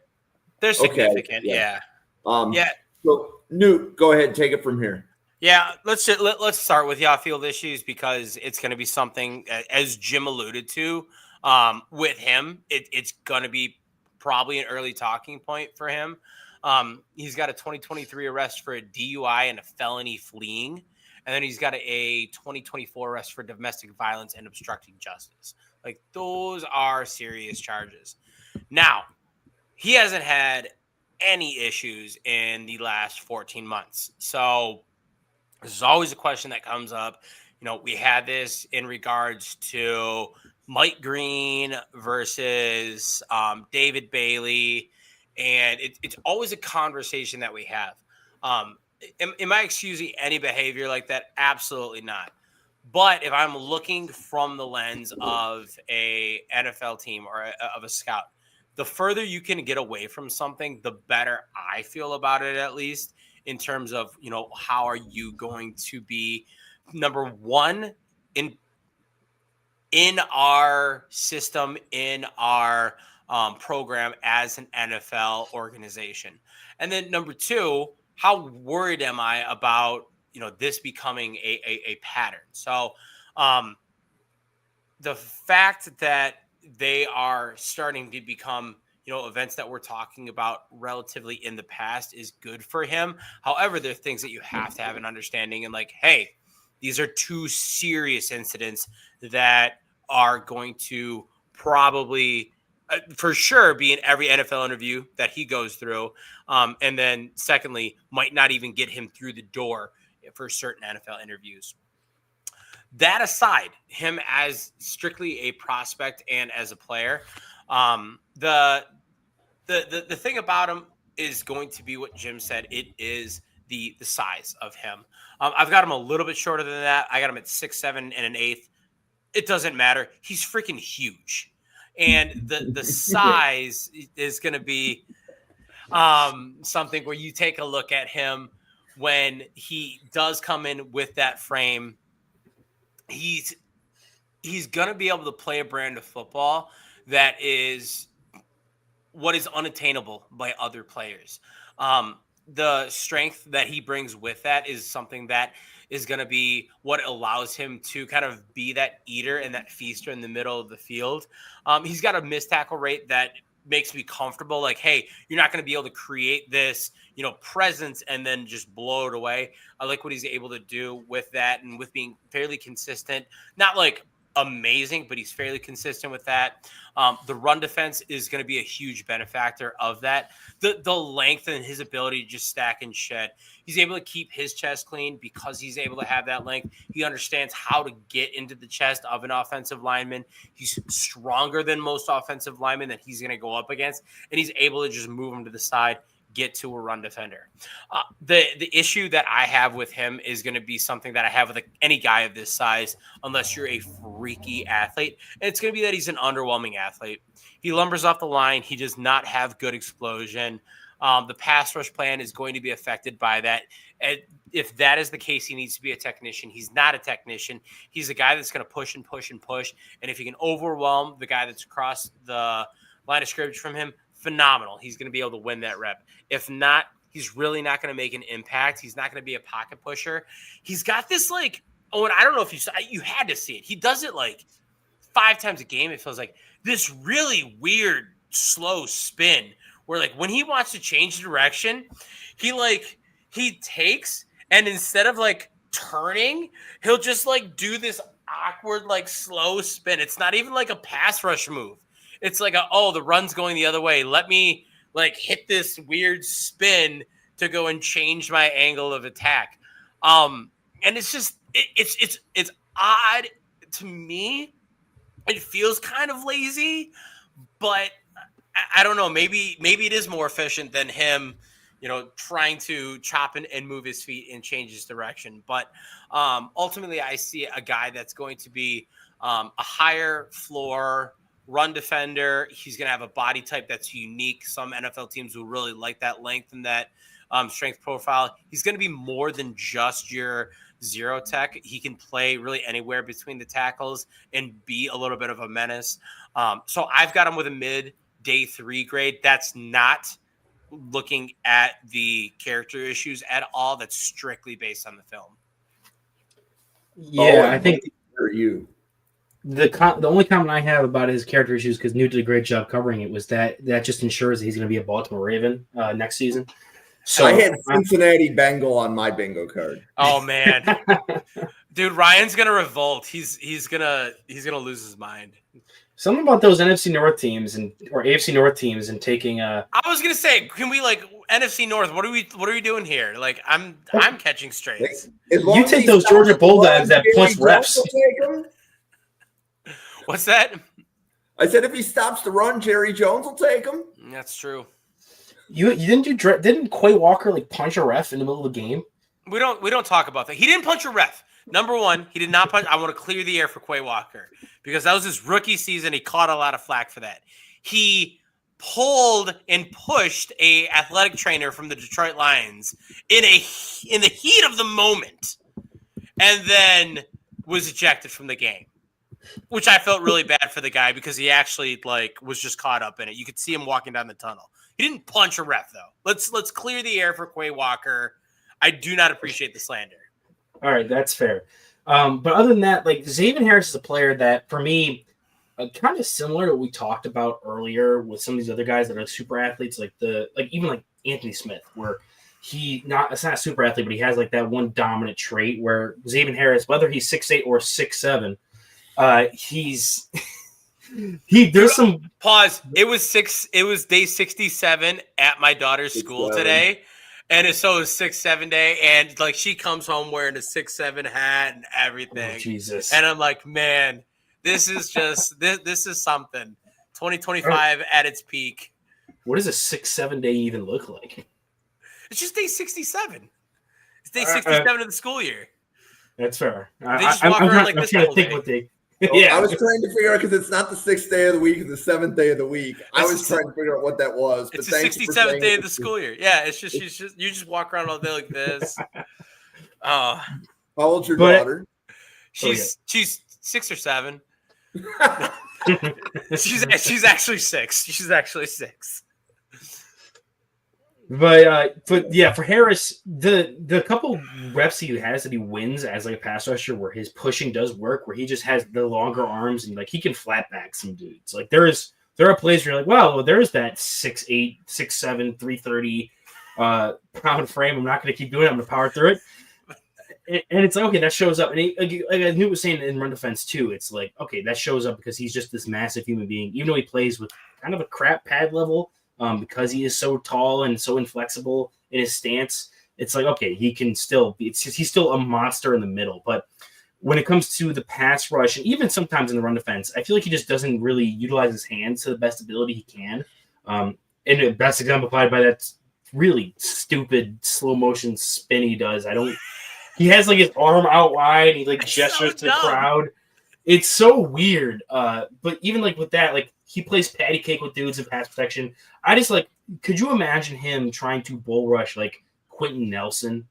S2: They're significant, yeah.
S1: So, Newt, go ahead, take it from here.
S2: Yeah, let's start with the off-field issues because it's going to be something, as Jim alluded to, with him. It's going to be probably an early talking point for him. He's got a 2023 arrest for a DUI and a felony fleeing, and then he's got a 2024 arrest for domestic violence and obstructing justice. Like, those are serious charges. Now, he hasn't had any issues in the last 14 months. So this is always a question that comes up. We had this in regards to Mike Green versus David Bailey, and it's always a conversation that we have. Am I excusing any behavior like that? Absolutely not. But if I'm looking from the lens of a NFL team or of a scout, the further you can get away from something, the better I feel about it, at least in terms of, how are you going to be number one in our system, in our program as an NFL organization. And then number two, how worried am I about, this becoming a pattern? So the fact that they are starting to become, events that we're talking about relatively in the past is good for him. However, there are things that you have to have an understanding and like, hey, these are two serious incidents that are going to probably for sure be in every NFL interview that he goes through. And then secondly, might not even get him through the door for certain NFL interviews. That aside, him as strictly a prospect and as a player, the thing about him is going to be what Jim said. It is the size of him. I've got him a little bit shorter than that. I got him at 6'7" and an eighth. It doesn't matter. He's freaking huge. And the size is going to be something where you take a look at him when he does come in with that frame. He's going to be able to play a brand of football that is what is unattainable by other players. The strength that he brings with that is something that is going to be what allows him to kind of be that eater and that feaster in the middle of the field. He's got a missed tackle rate that makes me comfortable. Like, hey, you're not going to be able to create this, presence and then just blow it away. I like what he's able to do with that and with being fairly consistent, not like amazing, but he's fairly consistent with that. The run defense is going to be a huge benefactor of that. The length and his ability to just stack and shed. He's able to keep his chest clean because he's able to have that length. He understands how to get into the chest of an offensive lineman. He's stronger than most offensive linemen that he's going to go up against, and he's able to just move him to the side, get to a run defender. The issue that I have with him is going to be something that I have with any guy of this size, unless you're a freaky athlete. And it's going to be that he's an underwhelming athlete. He lumbers off the line. He does not have good explosion. The pass rush plan is going to be affected by that. And if that is the case, he needs to be a technician. He's not a technician. He's a guy that's going to push and push and push. And if he can overwhelm the guy that's across the line of scrimmage from him, phenomenal. He's going to be able to win that rep. If not, he's really not going to make an impact. He's not going to be a pocket pusher. He's got this I don't know if you had to see it. He does it 5 times a game. It feels like this really weird, slow spin where when he wants to change direction, he takes and instead of turning, he'll just do this awkward, slow spin. It's not even a pass rush move. It's the run's going the other way. Let me hit this weird spin to go and change my angle of attack. And it's just, it's odd to me. It feels kind of lazy, but I don't know. Maybe it is more efficient than him, trying to chop and move his feet and change his direction. But ultimately I see a guy that's going to be a higher floor run defender. He's going to have a body type that's unique. Some NFL teams will really like that length and that strength profile. He's going to be more than just your zero tech. He can play really anywhere between the tackles and be a little bit of a menace. So I've got him with a mid day 3 grade. That's not looking at the character issues at all. That's strictly based on the film.
S3: Yeah, I think
S1: for you.
S3: The only comment I have about his character issues, because Newt did a great job covering it, was that just ensures that he's going to be a Baltimore Raven next season. So
S1: I had Cincinnati Bengal on my bingo card.
S2: Oh man, dude, Ryan's gonna revolt. He's gonna lose his mind.
S3: Something about those NFC North teams or AFC North teams and taking
S2: I was gonna say, can we NFC North? What are we doing here? I'm catching strays.
S3: You take those Georgia Bulldogs that punch refs.
S2: What's that?
S1: I said if he stops the run, Jerry Jones will take him.
S2: That's true.
S3: You didn't Quay Walker punch a ref in the middle of the game?
S2: We don't talk about that. He didn't punch a ref. Number one, he did not punch. I want to clear the air for Quay Walker because that was his rookie season. He caught a lot of flack for that. He pulled and pushed a athletic trainer from the Detroit Lions in the heat of the moment, and then was ejected from the game. Which I felt really bad for the guy because he actually was just caught up in it. You could see him walking down the tunnel. He didn't punch a ref though. Let's clear the air for Quay Walker. I do not appreciate the slander.
S3: All right, that's fair. But other than that, Xavian Harris is a player that for me, kind of similar to what we talked about earlier with some of these other guys that are super athletes, even Anthony Smith, where it's not a super athlete, but he has that one dominant trait where Xavian Harris, whether he's 6'8" or 6'7", there's some
S2: pause. It was day 67 at my daughter's school today, and so it was 6-7 day, and she comes home wearing a 6-7 hat and everything.
S3: Oh, Jesus.
S2: And I'm like, man, this is just this is something 2025 at its peak.
S3: What does a 6-7 day even look like?
S2: It's just day 67. It's day 67 of the school year.
S3: That's fair.
S2: They just walk around like this
S3: I'm
S2: all
S3: trying to think
S2: day.
S3: what they.
S1: Yeah, I was trying to figure out because it's not the 6th day of the week; it's the 7th day of the week. I was trying to figure out what that was.
S2: It's
S1: but
S2: the 67th day of the school year. Yeah, it's just you just walk around all day like this.
S1: How old's your daughter?
S2: She's 6 or 7. she's actually 6. She's actually 6.
S3: But yeah, for Harris, the couple reps he has that he wins as like a pass rusher, where his pushing does work, where he just has the longer arms and like he can flat back some dudes. Like there are plays where you're like, wow, well, there's that 6'8", 6'7", 330 pound frame. I'm not going to keep doing it. I'm going to power through it. And it's like, okay, that shows up. And like I knew it was saying in run defense too, it's like, okay, that shows up because he's just this massive human being, even though he plays with kind of a crap pad level. Because he is so tall and so inflexible in his stance, it's like, okay, he can still be, he's still a monster in the middle. But when it comes to the pass rush, and even sometimes in the run defense, I feel like he just doesn't really utilize his hands to the best ability he can. And the best exemplified by that really stupid slow motion spin he does. He has like his arm out wide, he like gestures to the crowd. It's so weird. But even like with that, like he plays patty cake with dudes in pass protection. I just like, could you imagine him trying to bull rush like Quentin Nelson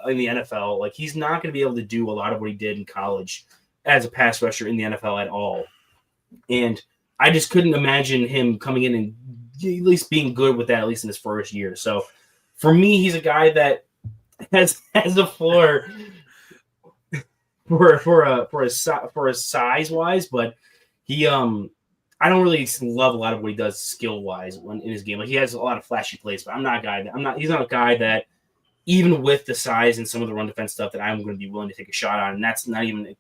S3: in the NFL? Like he's not going to be able to do a lot of what he did in college as a pass rusher in the NFL at all. And I just couldn't imagine him coming in and at least being good with that, at least in his first year. So for me, he's a guy that has a floor for a size wise, but he I don't really love a lot of what he does skill wise in his game. Like he has a lot of flashy plays, but he's not a guy that even with the size and some of the run defense stuff that I'm going to be willing to take a shot on. And that's not even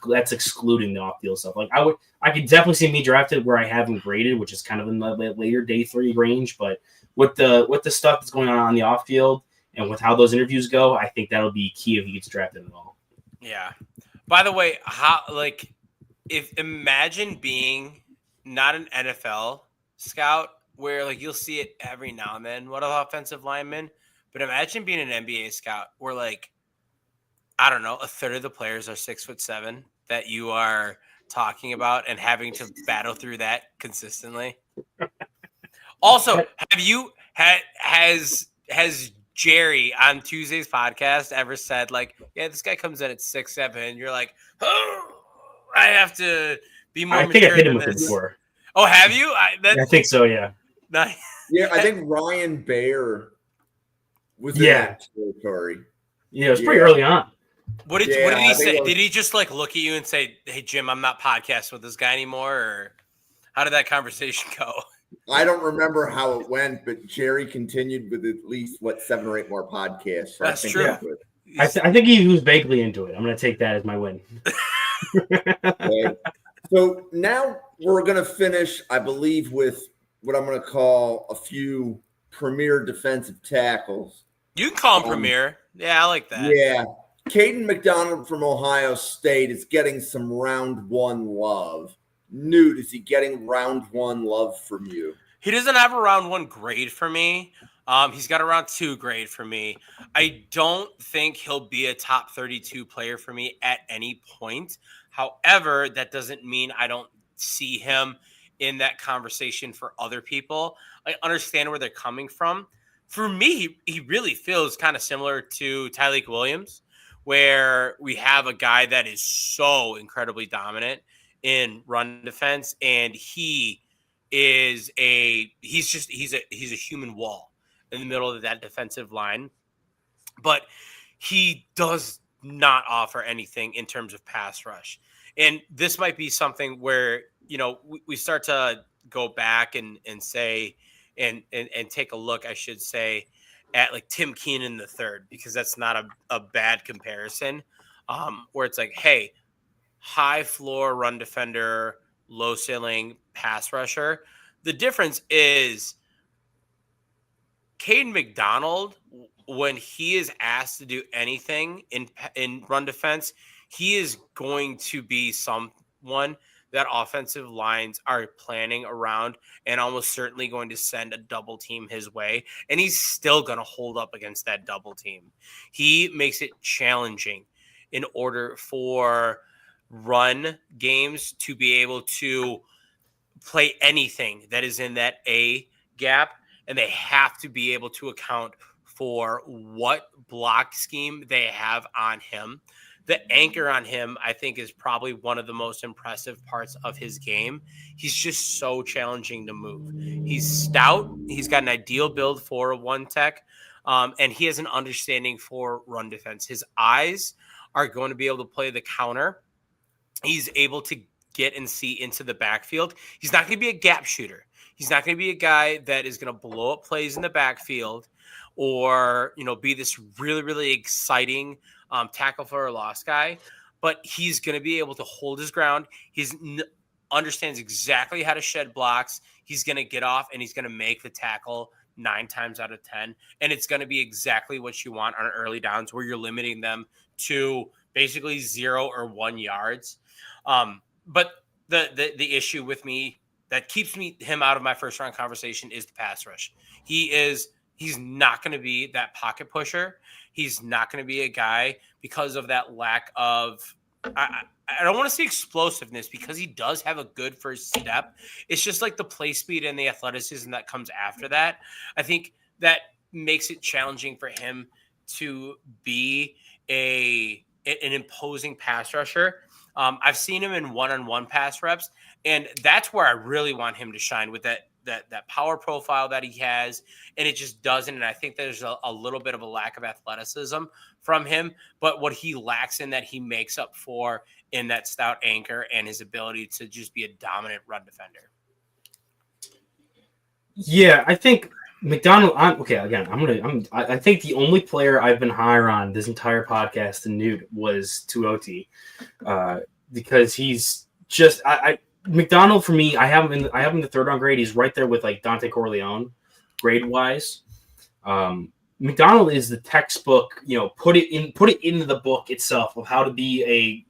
S3: that's excluding the off field stuff. Like I could definitely see me drafted where I have him graded, which is kind of in the later day 3 range. But with the stuff that's going on the off field and with how those interviews go, I think that'll be key if he gets drafted at all.
S2: Yeah. By the way, imagine being not an NFL scout where like you'll see it every now and then, what an offensive lineman, but imagine being an NBA scout where like, I don't know, a third of the players are 6'7" that you are talking about and having to battle through that consistently. Also, has Jerry on Tuesday's podcast ever said like, yeah, this guy comes in at 6'7", you're like, oh, I have to be more mature. I think I hit him with it before. Oh, have you?
S3: I think so, yeah.
S2: Nice.
S1: Yeah, I think Ryan Baer was in that territory.
S3: Yeah, it was pretty early on.
S2: What did he say? Did he just like look at you and say, hey, Jim, I'm not podcasting with this guy anymore? Or how did that conversation go?
S1: I don't remember how it went, but Jerry continued with at least 7 or 8 more podcasts. So
S2: that's true.
S3: I think he was vaguely into it. I'm going to take that as my win.
S1: Okay. So now we're going to finish, I believe, with what I'm going to call a few premier defensive tackles.
S2: You can call him premier. Yeah, I like that.
S1: Yeah. Kayden McDonald from Ohio State is getting some round 1 love. Newt, is he getting round 1 love from you?
S2: He doesn't have a round 1 grade for me. He's got a round 2 grade for me. I don't think he'll be a top 32 player for me at any point. However, that doesn't mean I don't see him in that conversation for other people. I understand where they're coming from. For me, he really feels kind of similar to Tyleik Williams, where we have a guy that is so incredibly dominant in run defense, and he's a human wall in the middle of that defensive line, but he does not offer anything in terms of pass rush. And this might be something where, you know, we start to go back and say, and take a look, I should say, at like Tim Keenan the third, because that's not a bad comparison, where it's like, hey, high floor run defender, low ceiling pass rusher. The difference is Kayden McDonald, when he is asked to do anything in run defense, he is going to be someone that offensive lines are planning around and almost certainly going to send a double team his way. And he's still going to hold up against that double team. He makes it challenging in order for run games to be able to play anything that is in that A gap, and they have to be able to account for what block scheme they have on him. The anchor on him, I think, is probably one of the most impressive parts of his game. He's just so challenging to move. He's stout. He's got an ideal build for a one tech, and he has an understanding for run defense. His eyes are going to be able to play the counter. He's able to get and see into the backfield. He's not going to be a gap shooter. He's not going to be a guy that is going to blow up plays in the backfield or, be this really, really exciting tackle for a loss guy. But he's going to be able to hold his ground. He's understands exactly how to shed blocks. He's going to get off and he's going to make the tackle 9 times out of 10. And it's going to be exactly what you want on early downs where you're limiting them to basically 0 or 1 yards. But the issue with me that keeps him out of my first round conversation is the pass rush. He's not going to be that pocket pusher. He's not going to be a guy because of that lack of, I don't want to say explosiveness because he does have a good first step. It's just like the play speed and the athleticism that comes after that. I think that makes it challenging for him to be an imposing pass rusher. I've seen him in one-on-one pass reps, and that's where I really want him to shine with that power profile that he has, and it just doesn't. And I think there's a little bit of a lack of athleticism from him, but what he lacks in that he makes up for in that stout anchor and his ability to just be a dominant run defender.
S3: Yeah, I think McDonald. I think the only player I've been higher on this entire podcast than Newt was Tuioti, because he's just McDonald for me. I have him in the third round grade. He's right there with like Dante Corleone, grade wise. McDonald is the textbook. Put it into the book itself of how to be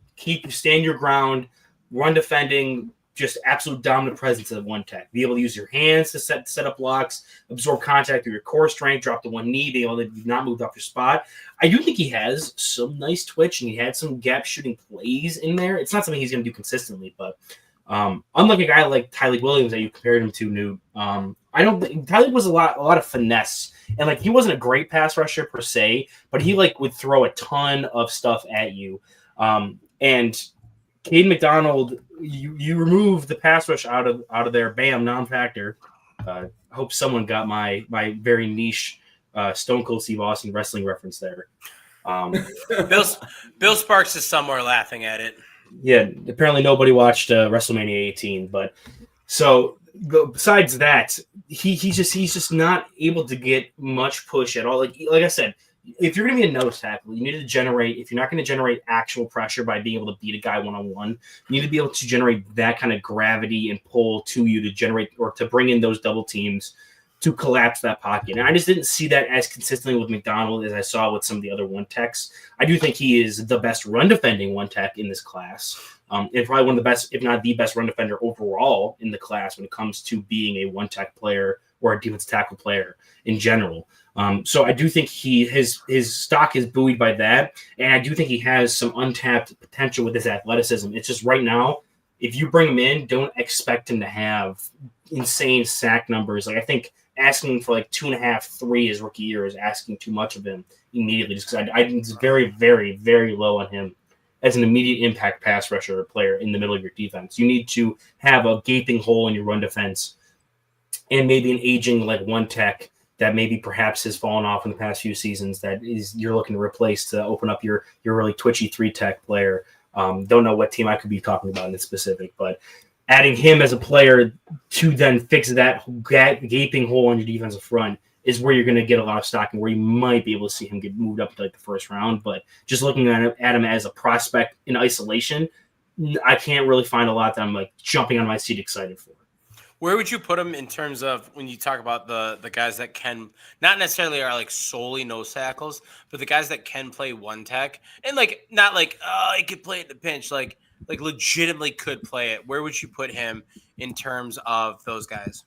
S3: stand your ground, run defending. Just absolute dominant presence of one tech. Be able to use your hands to set up blocks, absorb contact through your core strength, drop to one knee, be able to not move off your spot. I do think he has some nice twitch, and he had some gap shooting plays in there. It's not something he's going to do consistently, but unlike a guy like Tyleik Williams that you compared him to, Newt, I don't think Tyleik was a lot of finesse, and he wasn't a great pass rusher per se, but he would throw a ton of stuff at you, and Kayden McDonald, you remove the pass rush out of there, bam, non-factor. I hope someone got my very niche Stone Cold Steve Austin wrestling reference there.
S2: Bill Sparks is somewhere laughing at it.
S3: Yeah, apparently nobody watched WrestleMania 18, but so besides that, he's just not able to get much push at all. Like I said, if you're going to be a nose tackle, you need to generate, if you're not going to generate actual pressure by being able to beat a guy one-on-one, you need to be able to generate that kind of gravity and pull to you to generate or to bring in those double teams to collapse that pocket. And I just didn't see that as consistently with McDonald as I saw with some of the other one techs. I do think he is the best run defending one tech in this class. And probably one of the best, if not the best run defender overall in the class when it comes to being a one tech player or a defensive tackle player in general. So I do think his stock is buoyed by that, and I do think he has some untapped potential with his athleticism. It's just right now, if you bring him in, don't expect him to have insane sack numbers. I think asking for 2.5, 3 his rookie year is asking too much of him immediately, just because I think it's very, very, very low on him as an immediate impact pass rusher player in the middle of your defense. You need to have a gaping hole in your run defense and maybe an aging one tech that maybe perhaps has fallen off in the past few seasons that you're looking to replace to open up your really twitchy 3-tech player. Don't know what team I could be talking about in this specific, but adding him as a player to then fix that gaping hole on your defensive front is where you're going to get a lot of stock and where you might be able to see him get moved up to the first round. But just looking at him as a prospect in isolation, I can't really find a lot that I'm jumping on my seat excited for.
S2: Where would you put him in terms of when you talk about the guys that can not necessarily are solely nose tackles, but the guys that can play one tech and not he could play at the pinch. like legitimately could play it, where would you put him in terms of those guys?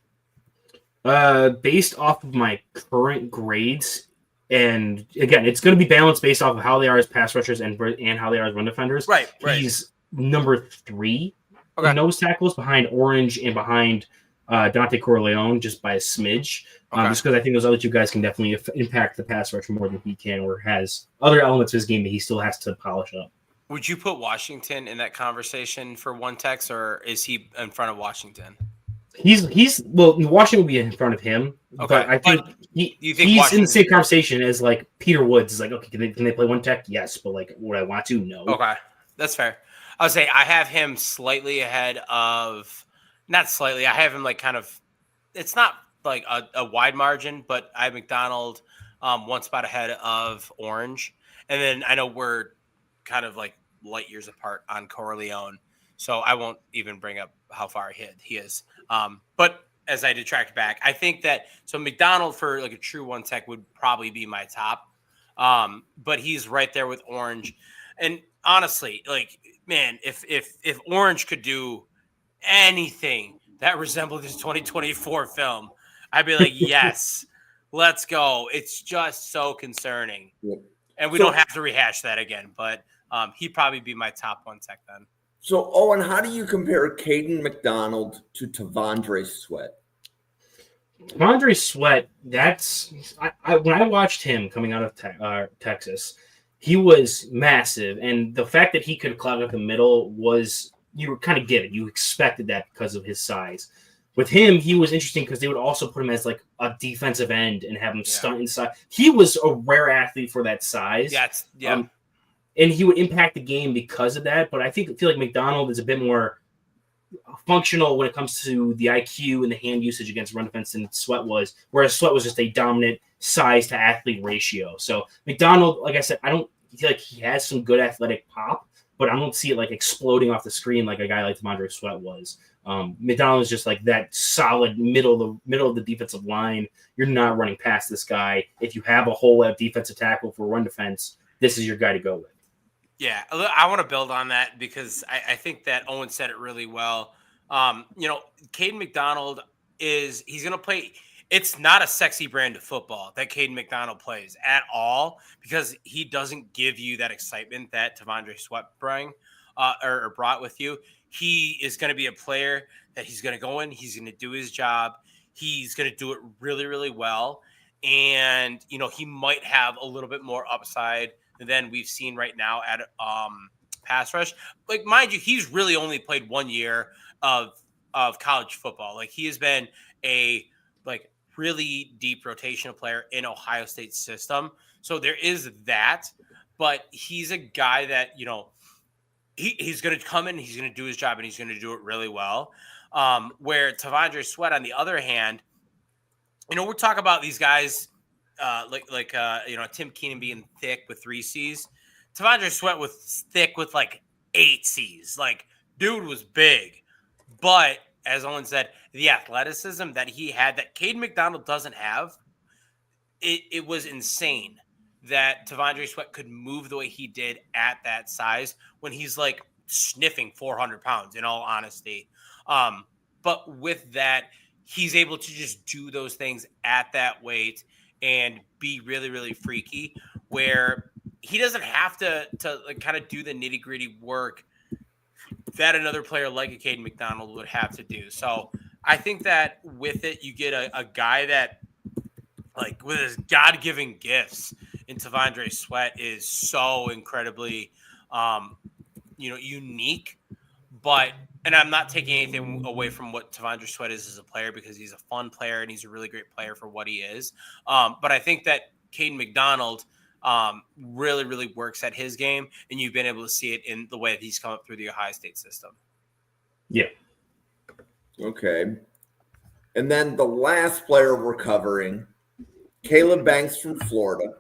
S3: Based off of my current grades, and again, it's going to be balanced based off of how they are as pass rushers and how they are as run defenders.
S2: Right.
S3: He's number 3
S2: Okay.
S3: in nose tackles behind Orange and behind Dante Corleone, just by a smidge.
S2: Okay.
S3: Just because I think those other two guys can definitely impact the pass rush more than he can, or has other elements of his game that he still has to polish up.
S2: Would you put Washington in that conversation for one text, or is he in front of Washington?
S3: He's Washington will be in front of him,
S2: Okay.
S3: but I think he's in the same conversation as like Peter Woods. Is like, okay, can they play one tech? Yes, but like, would I want to? No.
S2: Okay, that's fair. I would say I have him slightly ahead of, not slightly. I have him like kind of. It's not like a wide margin, but I have McDonald one spot ahead of Orange, and then I know we're kind of like light years apart on Corleone, so I won't even bring up how far he is. But as I detract back, I think that so McDonald for like a true one tech would probably be my top. But he's right there with Orange. And honestly, like, man, if Orange could do anything that resembled his 2024 film, I'd be like, yes, let's go. It's just so concerning.
S1: Yep.
S2: And we don't have to rehash that again, but he'd probably be my top one tech then.
S1: So, Owen, how do you compare Kayden McDonald to T'Vondre Sweat?
S3: T'Vondre Sweat, when I watched him coming out of Texas, he was massive. And the fact that he could clog up the middle was, you were kind of get it. You expected that because of his size. With him, he was interesting because they would also put him as like a defensive end and have him stunt inside. He was a rare athlete for that size.
S2: Yeah.
S3: And he would impact the game because of that. But I feel like McDonald is a bit more functional when it comes to the IQ and the hand usage against run defense than Sweat was, whereas Sweat was just a dominant size to athlete ratio. So McDonald, like I said, I don't feel like he has some good athletic pop, but I don't see it like exploding off the screen like a guy like T'Vondre Sweat was. McDonald is just like that solid middle of the defensive line. You're not running past this guy. If you have a hole at defensive tackle for run defense, this is your guy to go with.
S2: Yeah, I want to build on that because I think that Owen said it really well. Kayden McDonald he's going to play. It's not a sexy brand of football that Kayden McDonald plays at all because he doesn't give you that excitement that T'Vondre Sweat brought with you. He is going to be a player that he's going to go in. He's going to do his job. He's going to do it really, really well. And, he might have a little bit more upside than we've seen right now at pass rush. Like, mind you, he's really only played 1 year of college football. Like, he has been a really deep rotational player in Ohio State's system. So there is that, but he's a guy that, he's going to come in, he's going to do his job, and he's going to do it really well. Where T'Vondre Sweat, on the other hand, we're talking about these guys Tim Keenan being thick with 3 C's. T'Vondre Sweat was thick with 8 C's. Like, dude was big. But as Owen said, the athleticism that he had that Kayden McDonald doesn't have, it was insane that T'Vondre Sweat could move the way he did at that size when he's sniffing 400 pounds, in all honesty. But with that, he's able to just do those things at that weight and be really, really freaky, where he doesn't have to kind of do the nitty gritty work that another player like a Kayden McDonald would have to do. So I think that with it, you get a guy that, with his God-given gifts in T'Vondre Sweat, is so incredibly, unique. And I'm not taking anything away from what T'Vondre Sweat is as a player, because he's a fun player and he's a really great player for what he is. But I think that Kayden McDonald really, really works at his game, and you've been able to see it in the way that he's come up through the Ohio State system.
S3: Yeah.
S1: Okay. And then the last player we're covering, Caleb Banks from Florida.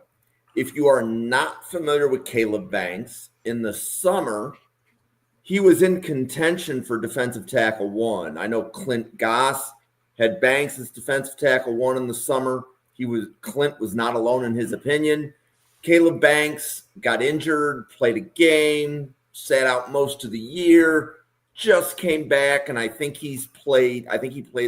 S1: If you are not familiar with Caleb Banks, in the summer, he was in contention for defensive tackle 1. I know Clint Goss had Banks as defensive tackle 1 in the summer. Clint was not alone in his opinion. Caleb Banks got injured, played a game, sat out most of the year, just came back, and I think he played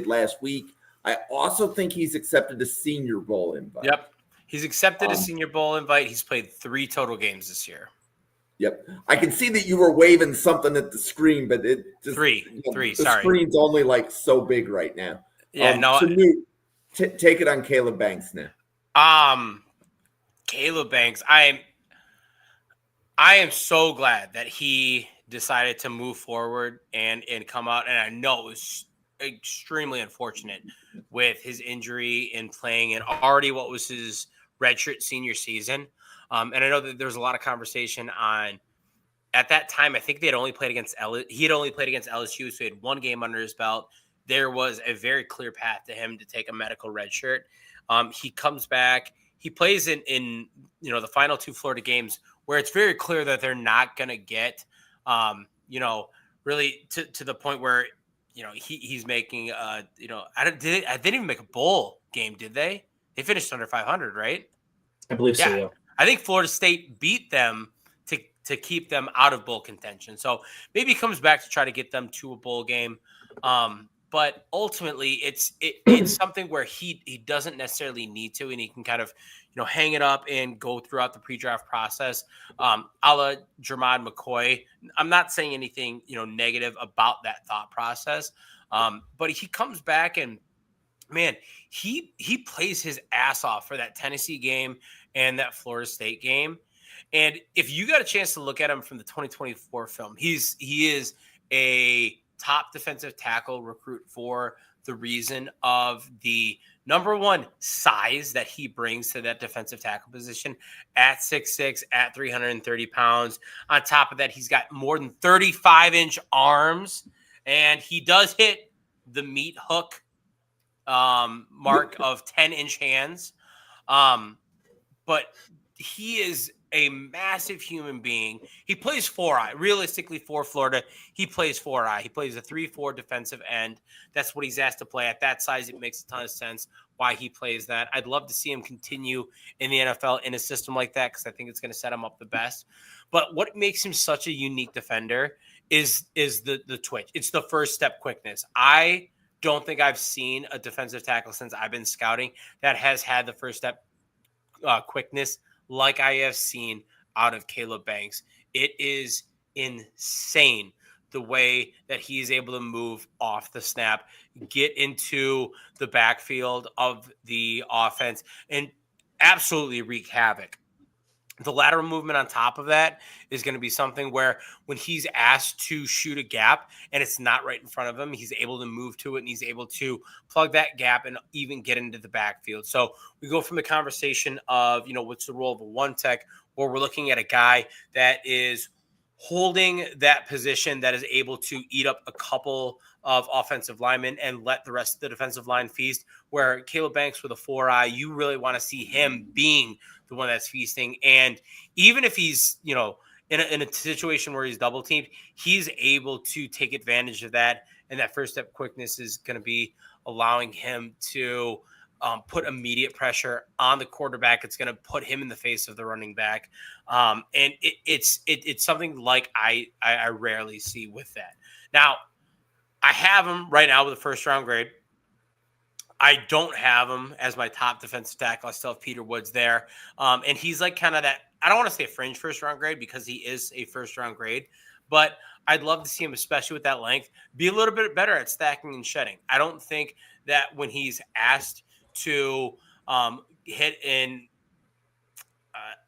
S1: last week. I also think he's accepted a Senior Bowl invite.
S2: Yep. He's accepted a Senior Bowl invite. He's played 3 total games this year.
S1: Yep. I can see that you were waving something at the screen, but it just
S2: three.
S1: The
S2: Sorry.
S1: screen's only like so big right now.
S2: Yeah.
S1: So take it on Caleb Banks now.
S2: Caleb Banks. I am so glad that he decided to move forward and come out. And I know it was extremely unfortunate with his injury and playing in already what was his redshirt senior season. And I know that there was a lot of conversation on at that time. I think he had only played against LSU, so he had 1 game under his belt. There was a very clear path to him to take a medical redshirt. He comes back. He plays in the final 2 Florida games where it's very clear that they're not going to get really to the point where he's making I didn't even make a bowl game, did they? They finished under 500, right?
S3: I believe so. Yeah.
S2: I think Florida State beat them to keep them out of bowl contention. So maybe he comes back to try to get them to a bowl game. But ultimately, it's something where he doesn't necessarily need to, and he can kind of hang it up and go throughout the pre-draft process, a la Jermod McCoy. I'm not saying anything negative about that thought process, but he comes back and man, he plays his ass off for that Tennessee game and that Florida State game. And if you got a chance to look at him from the 2024 film, he is a top defensive tackle recruit for the reason of the number one size that he brings to that defensive tackle position at 6'6", at 330 pounds. On top of that, he's got more than 35-inch arms, and he does hit the meat hook mark of 10-inch hands. But he is a massive human being. He plays 4-eye. Realistically, for Florida, he plays 4-eye. He plays a 3-4 defensive end. That's what he's asked to play. At that size, it makes a ton of sense why he plays that. I'd love to see him continue in the NFL in a system like that because I think it's going to set him up the best. But what makes him such a unique defender is the twitch. It's the first step quickness. I don't think I've seen a defensive tackle since I've been scouting that has had the first step quickness like I have seen out of Caleb Banks. It is insane the way that he is able to move off the snap, get into the backfield of the offense, and absolutely wreak havoc. The lateral movement on top of that is going to be something where when he's asked to shoot a gap and it's not right in front of him, he's able to move to it and he's able to plug that gap and even get into the backfield. So we go from the conversation of, what's the role of a one tech, where we're looking at a guy that is holding that position, that is able to eat up a couple of offensive linemen and let the rest of the defensive line feast, where Caleb Banks with a 4-eye, you really want to see him being the one that's feasting. And even if he's, in a situation where he's double teamed, he's able to take advantage of that. And that first step quickness is going to be allowing him to put immediate pressure on the quarterback. It's going to put him in the face of the running back. And it's something like I rarely see with that. Now, I have him right now with a first round grade. I don't have him as my top defensive tackle. I still have Peter Woods there. And he's like kind of that, I don't want to say a fringe first round grade because he is a first round grade, but I'd love to see him, especially with that length, be a little bit better at stacking and shedding. I don't think that when he's asked to hit in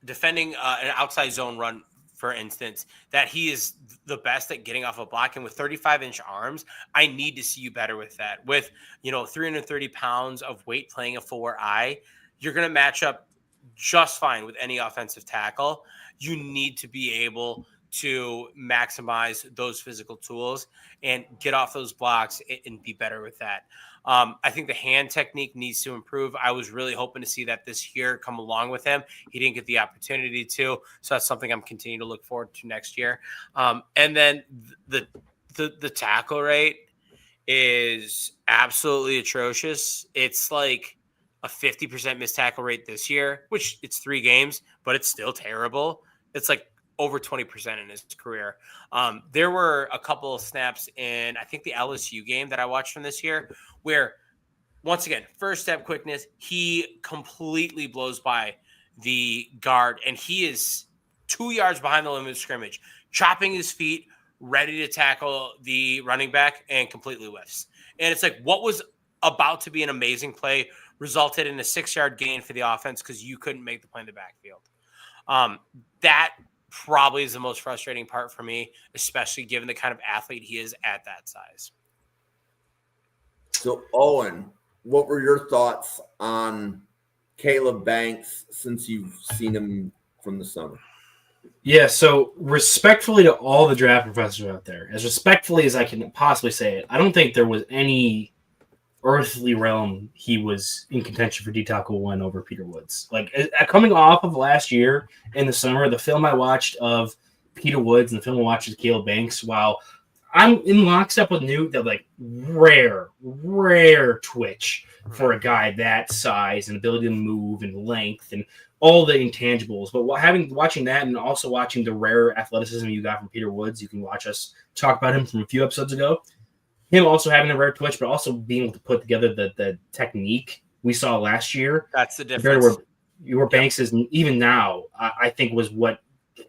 S2: defending an outside zone run, for instance, that he is the best at getting off a block. And with 35-inch arms, I need to see you better with that. With, 330 pounds of weight playing a 4-eye, you're going to match up just fine with any offensive tackle. You need to be able to maximize those physical tools and get off those blocks and be better with that. I think the hand technique needs to improve. I was really hoping to see that this year come along with him. He didn't get the opportunity to, so that's something I'm continuing to look forward to next year. And then the tackle rate is absolutely atrocious. It's like a 50% missed tackle rate this year, which it's 3 games, but it's still terrible. It's like over 20% in his career. There were a couple of snaps in, I think, the LSU game that I watched from this year where, once again, first step quickness, he completely blows by the guard, and he is 2 yards behind the limit of scrimmage, chopping his feet, ready to tackle the running back, and completely whiffs. And it's like what was about to be an amazing play resulted in a 6-yard gain for the offense because you couldn't make the play in the backfield. That probably is the most frustrating part for me, especially given the kind of athlete he is at that size.
S1: So, Owen, what were your thoughts on Caleb Banks since you've seen him from the summer?
S3: Yeah, so respectfully to all the draft professors out there, as respectfully as I can possibly say it, I don't think there was any earthly realm he was in contention for D-Tackle 1 over Peter Woods. Like, coming off of last year in the summer, the film I watched of Peter Woods and the film I watched of Caleb Banks, while I'm in lockstep with Newt, that like rare twitch for a guy that size and ability to move and length and all the intangibles. But watching that and also watching the rare athleticism you got from Peter Woods, you can watch us talk about him from a few episodes ago. Him also having the rare twitch, but also being able to put together the technique we saw last year.
S2: That's the difference.
S3: Where Banks is even now, I think was what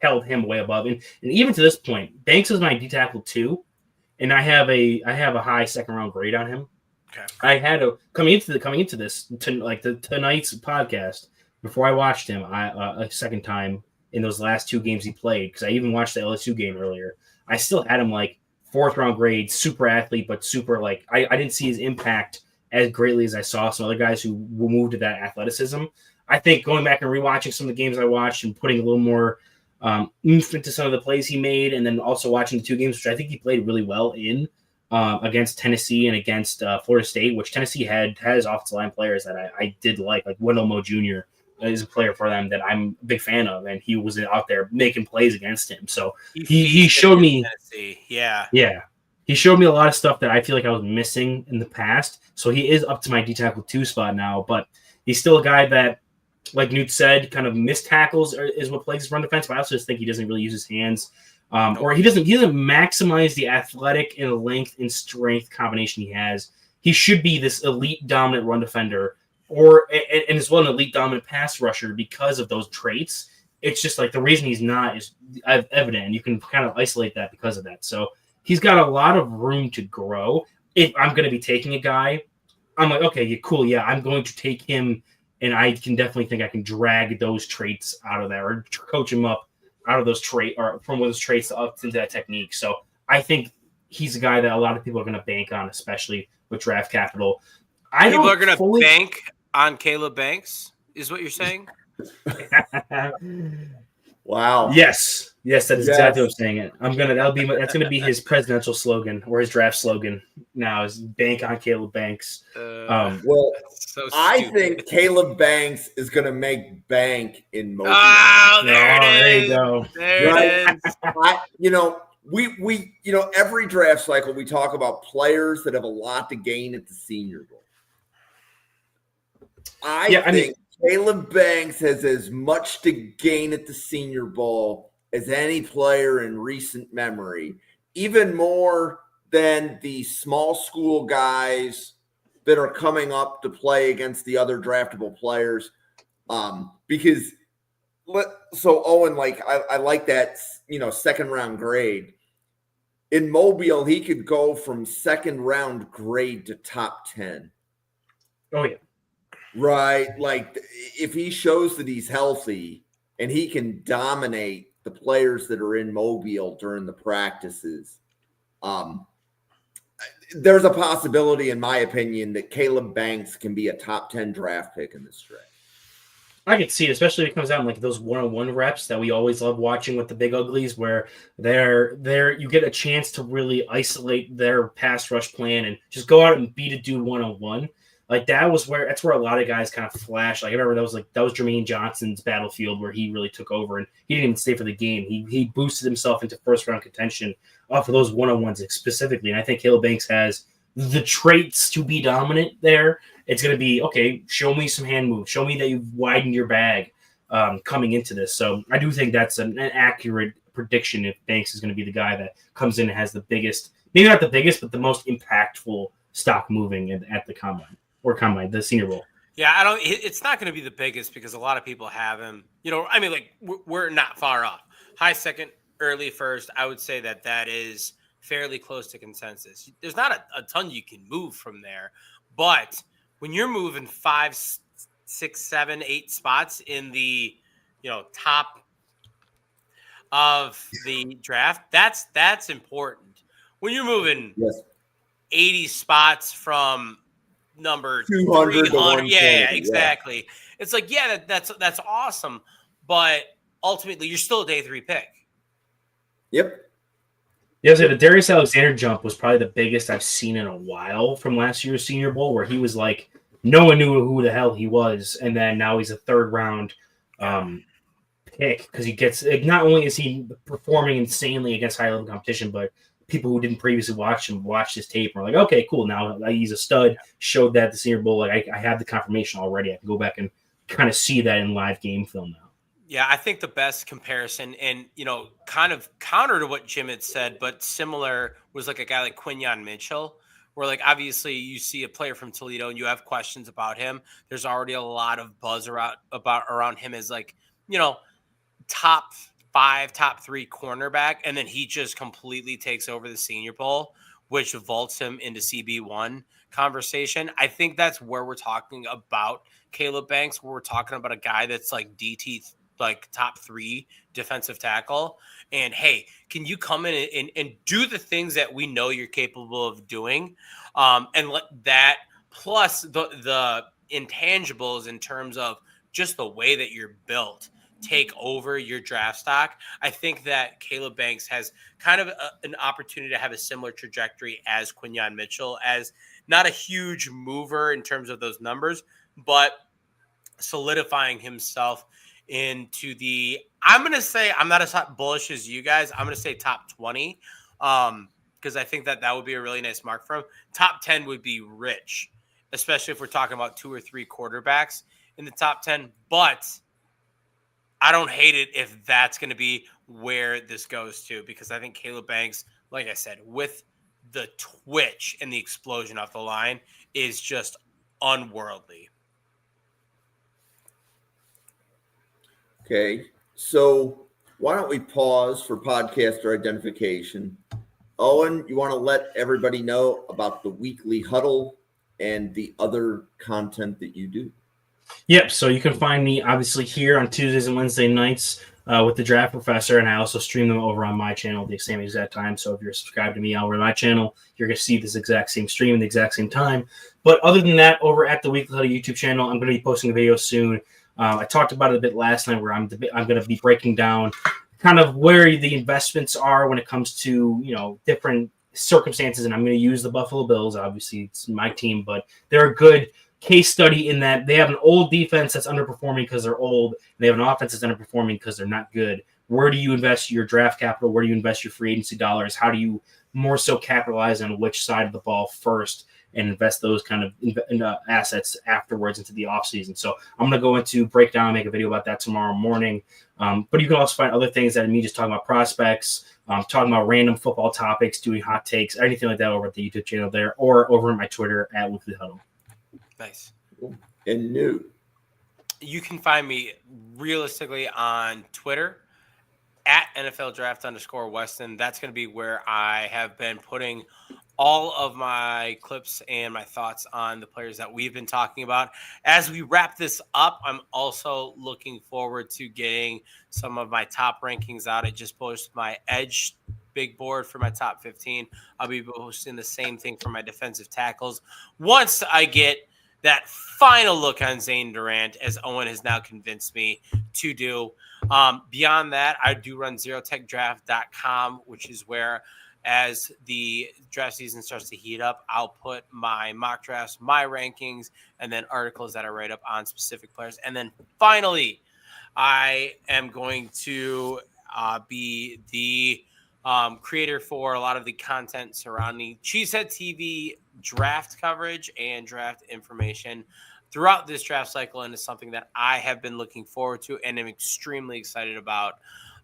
S3: held him way above. And even to this point, Banks is my D-Tackle 2, and I have a high second round grade on him.
S2: Okay.
S3: I had coming into this tonight's podcast before I watched him a second time in those last 2 games he played, because I even watched the LSU game earlier. I still had him like 4th round grade, super athlete, but super like I didn't see his impact as greatly as I saw some other guys who moved to that athleticism. I think going back and rewatching some of the games I watched and putting a little more oomph into some of the plays he made, and then also watching the 2 games, which I think he played really well in against Tennessee and against Florida State, which Tennessee has offensive line players that I did like Wendell Moe Jr. is a player for them that I'm a big fan of, and he was out there making plays against him. So he showed me,
S2: Tennessee.
S3: Yeah. He showed me a lot of stuff that I feel like I was missing in the past. So he is up to my D-Tackle 2 spot now, but he's still a guy that, like Newt said, kind of missed tackles is what plays his run defense, but I also just think he doesn't really use his hands. Or he doesn't maximize the athletic and length and strength combination he has. He should be this elite dominant run defender, and as well an elite dominant pass rusher because of those traits. It's just like the reason he's not is evident, and you can kind of isolate that because of that. So he's got a lot of room to grow. If I'm going to be taking a guy, I'm like, okay, cool, yeah, I'm going to take him, and I can definitely think I can drag those traits out of there or coach him up out of those traits or from those traits up into that technique. So I think he's a guy that a lot of people are going to bank on, especially with draft capital.
S2: People are going to bank on Caleb Banks, is what you're saying?
S1: Wow.
S3: Yes, that is exactly what I'm saying. That's gonna be his presidential slogan or his draft slogan now is bank on Caleb Banks.
S1: I think Caleb Banks is gonna make bank in Mobile.
S2: Oh, there
S3: you go.
S2: There it is.
S1: We every draft cycle we talk about players that have a lot to gain at the Senior Bowl. I think Caleb Banks has as much to gain at the Senior Bowl as any player in recent memory, even more than the small school guys that are coming up to play against the other draftable players. Because Owen, I like that, second round grade. In Mobile, he could go from second round grade to top 10.
S3: Oh, yeah.
S1: Right. Like if he shows that he's healthy and he can dominate the players that are in Mobile during the practices, there's a possibility, in my opinion, that Caleb Banks can be a top 10 draft pick in this draft.
S3: I can see it, especially if it comes down like those one-on-one reps that we always love watching with the big uglies, where you get a chance to really isolate their pass rush plan and just go out and beat a dude one-on-one. Like that's where a lot of guys kind of flash. Like I remember that was Jermaine Johnson's battlefield where he really took over, and he didn't even stay for the game. He boosted himself into first round contention off of those one-on-ones specifically. And I think Caleb Banks has the traits to be dominant there. It's going to be, okay, show me some hand moves. Show me that you've widened your bag coming into this. So I do think that's an accurate prediction if Banks is going to be the guy that comes in and has the biggest, maybe not the biggest, but the most impactful stock moving at the the Senior Bowl.
S2: Yeah, it's not going to be the biggest because a lot of people have him. We're not far off. High second, early first. I would say that is fairly close to consensus. There's not a ton you can move from there, but when you're moving 5, 6, 7, 8 spots in the top of the draft, that's important. When you're moving 80 spots from number
S1: 200 to 120.
S2: Yeah, exactly. Yeah. It's like, that's awesome, but ultimately you're still a day 3 pick.
S1: Yep.
S3: Yeah, so the Darius Alexander jump was probably the biggest I've seen in a while from last year's Senior Bowl, where he was like, no one knew who the hell he was, and then now he's a 3rd round pick because he gets, not only is he performing insanely against high level competition, but people who didn't previously watch him watched his tape and were like, okay, cool, now he's a stud. Showed that at the Senior Bowl. Like I have the confirmation already. I can go back and kind of see that in live game film now.
S2: Yeah, I think the best comparison, and kind of counter to what Jim had said, but similar, was like a guy like Quinyon Mitchell, where like obviously you see a player from Toledo and you have questions about him. There's already a lot of buzz around him as like top 5, top 3 cornerback, and then he just completely takes over the Senior Bowl, which vaults him into CB1 conversation. I think that's where we're talking about Caleb Banks, where we're talking about a guy that's like DT, like top 3 defensive tackle. And hey, can you come in and do the things that we know you're capable of doing? And let that plus the intangibles in terms of just the way that you're built take over your draft stock. I think that Caleb Banks has kind of an opportunity to have a similar trajectory as Quinyon Mitchell, as not a huge mover in terms of those numbers, but solidifying himself into the, I'm going to say, I'm not as bullish as you guys. I'm going to say top 20 because I think that would be a really nice mark for him. Top 10 would be rich, especially if we're talking about 2 or 3 quarterbacks in the top 10. But I don't hate it if that's going to be where this goes to, because I think Caleb Banks, like I said, with the twitch and the explosion off the line is just unworldly.
S1: Okay, so why don't we pause for podcaster identification? Owen, you want to let everybody know about the weekly huddle and the other content that you do?
S3: Yep, so you can find me obviously here on Tuesdays and Wednesday nights with the Draft Professor, and I also stream them over on my channel at the same exact time. So if you're subscribed to me over on my channel, you're going to see this exact same stream at the exact same time. But other than that, over at the Weekly Huddle YouTube channel, I'm going to be posting a video soon. I talked about it a bit last night, where I'm going to be breaking down kind of where the investments are when it comes to different circumstances, and I'm going to use the Buffalo Bills. Obviously, it's my team, but they're a good case study in that they have an old defense that's underperforming because they're old, and they have an offense that's underperforming because they're not good. Where do you invest your draft capital? Where do you invest your free agency dollars? How do you more so capitalize on which side of the ball first and invest those kind of assets afterwards into the offseason? So I'm going to go into breakdown and make a video about that tomorrow morning. But you can also find other things that me just talking about prospects, talking about random football topics, doing hot takes, anything like that over at the YouTube channel there, or over at my Twitter at Weekly Huddle.
S2: Nice.
S1: And new.
S2: You can find me realistically on Twitter at NFL Draft _Weston. That's going to be where I have been putting all of my clips and my thoughts on the players that we've been talking about. As we wrap this up, I'm also looking forward to getting some of my top rankings out. I just posted my edge big board for my top 15. I'll be posting the same thing for my defensive tackles once I get that final look on Zane Durant, as Owen has now convinced me to do. Beyond that, I do run zerotechdraft.com, which is where, as the draft season starts to heat up, I'll put my mock drafts, my rankings, and then articles that I write up on specific players. And then finally, I am going to be the creator for a lot of the content surrounding Cheesehead TV draft coverage and draft information throughout this draft cycle, and it's something that I have been looking forward to and am extremely excited about.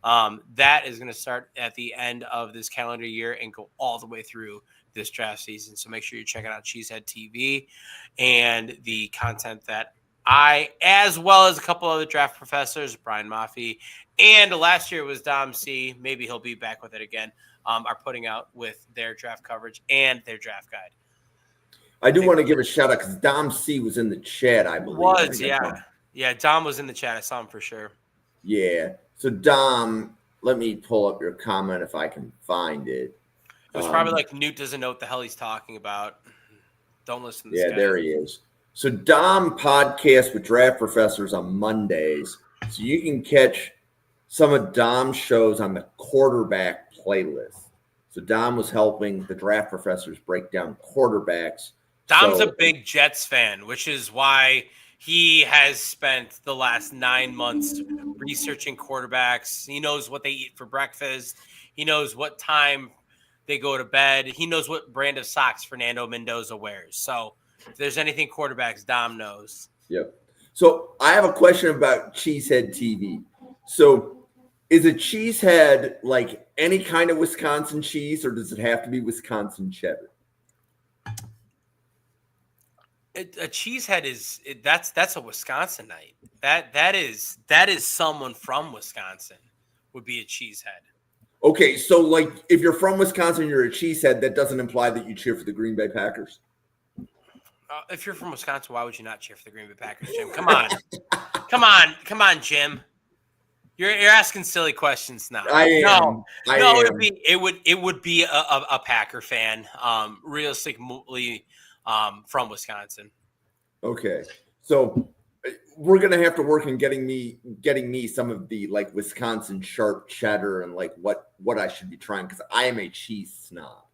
S2: That is going to start at the end of this calendar year and go all the way through this draft season. So make sure you're checking out Cheesehead TV and the content that I, as well as a couple other draft professors, Brian Maffey, and last year was Dom C. Maybe he'll be back with it again. Are putting out with their draft coverage and their draft guide.
S1: I do want to give a shout out because Dom C was in the chat, I believe.
S2: Yeah. Dom was in the chat. I saw him for sure.
S1: Yeah. So Dom, let me pull up your comment if I can find it.
S2: It was probably like Newt doesn't know what the hell he's talking about. Don't listen to this guy.
S1: There he is. So Dom podcasts with draft professors on Mondays. So you can catch some of Dom's shows on the quarterback playlist. So Dom was helping the draft professors break down quarterbacks.
S2: Dom's a big Jets fan, which is why he has spent the last 9 months researching quarterbacks. He knows what they eat for breakfast. He knows what time they go to bed. He knows what brand of socks Fernando Mendoza wears. So if there's anything quarterbacks, Dom knows.
S1: Yep. So I have a question about Cheesehead TV. So is a cheesehead like any kind of Wisconsin cheese, or does it have to be Wisconsin cheddar?
S2: A cheesehead is that's a Wisconsinite. That is someone from Wisconsin would be a cheesehead.
S1: Okay, so like if you're from Wisconsin, you're a cheesehead. That doesn't imply that you cheer for the Green Bay Packers.
S2: If you're from Wisconsin, why would you not cheer for the Green Bay Packers, Jim? Come on, Jim. You're asking silly questions now. It would be a Packer fan, realistically, from Wisconsin.
S1: Okay, so we're gonna have to work on getting me some of the like Wisconsin sharp cheddar and like what I should be trying because I am a cheese snob.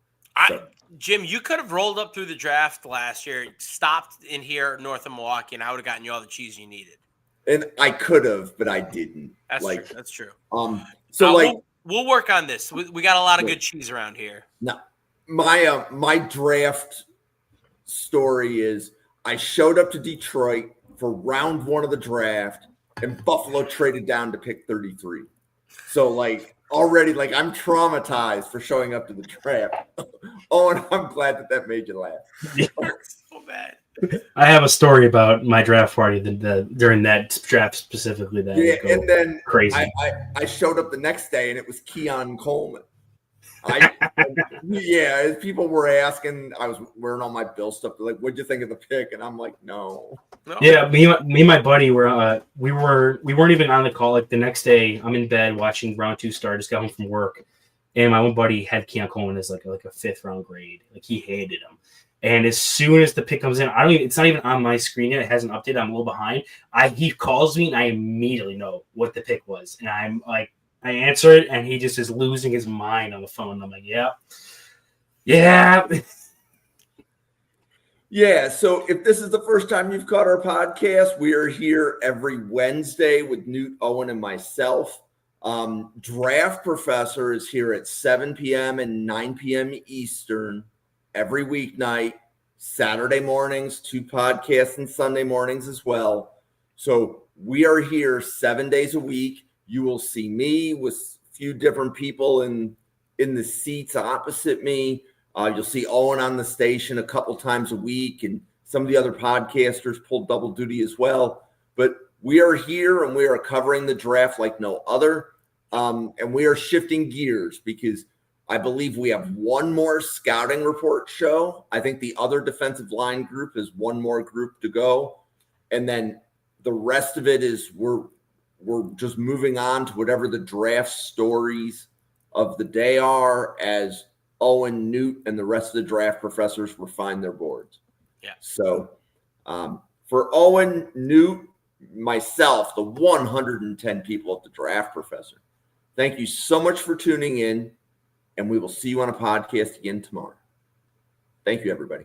S2: Jim, you could have rolled up through the draft last year, stopped in here north of Milwaukee, and I would have gotten you all the cheese you needed.
S1: And I could have, but I didn't.
S2: That's true.
S1: We'll
S2: work on this. We got a lot of good cheese around here.
S1: No, my draft story is I showed up to Detroit for round 1 of the draft, and Buffalo traded down to pick 33. So like already, like I'm traumatized for showing up to the draft. Oh, and I'm glad that made you laugh.
S2: So bad.
S3: I have a story about my draft party during that draft specifically.
S1: And then
S3: crazy.
S1: I showed up the next day and it was Keon Coleman. People were asking, I was wearing all my Bill stuff. They're like, what'd you think of the pick? And I'm like, no.
S3: Yeah, me and my buddy we weren't even on the call. Like the next day, I'm in bed watching round 2 start. Just got home from work, and my one buddy had Keon Coleman as like a 5th round grade. Like he hated him. And as soon as the pick comes in, it's not even on my screen yet. It hasn't updated. I'm a little behind. He calls me and I immediately know what the pick was. And I'm like, I answer it and he just is losing his mind on the phone. I'm like, yeah.
S1: Yeah. So if this is the first time you've caught our podcast, we are here every Wednesday with Newt, Owen, and myself. Draft Professor is here at 7 p.m. and 9 p.m. Eastern. Every weeknight, Saturday mornings, 2 podcasts, and Sunday mornings as well. So we are here 7 days a week. You will see me with a few different people in the seats opposite me. You'll see Owen on the station a couple times a week, and some of the other podcasters pull double duty as well. But we are here, and we are covering the draft like no other. And we are shifting gears because I believe we have one more scouting report show. I think the other defensive line group is one more group to go. And then the rest of it is we're just moving on to whatever the draft stories of the day are as Owen, Newt, and the rest of the draft professors refine their boards.
S2: Yeah.
S1: So for Owen, Newt, myself, the 110 people at the Draft Professor, thank you so much for tuning in. And we will see you on a podcast again tomorrow. Thank you, everybody.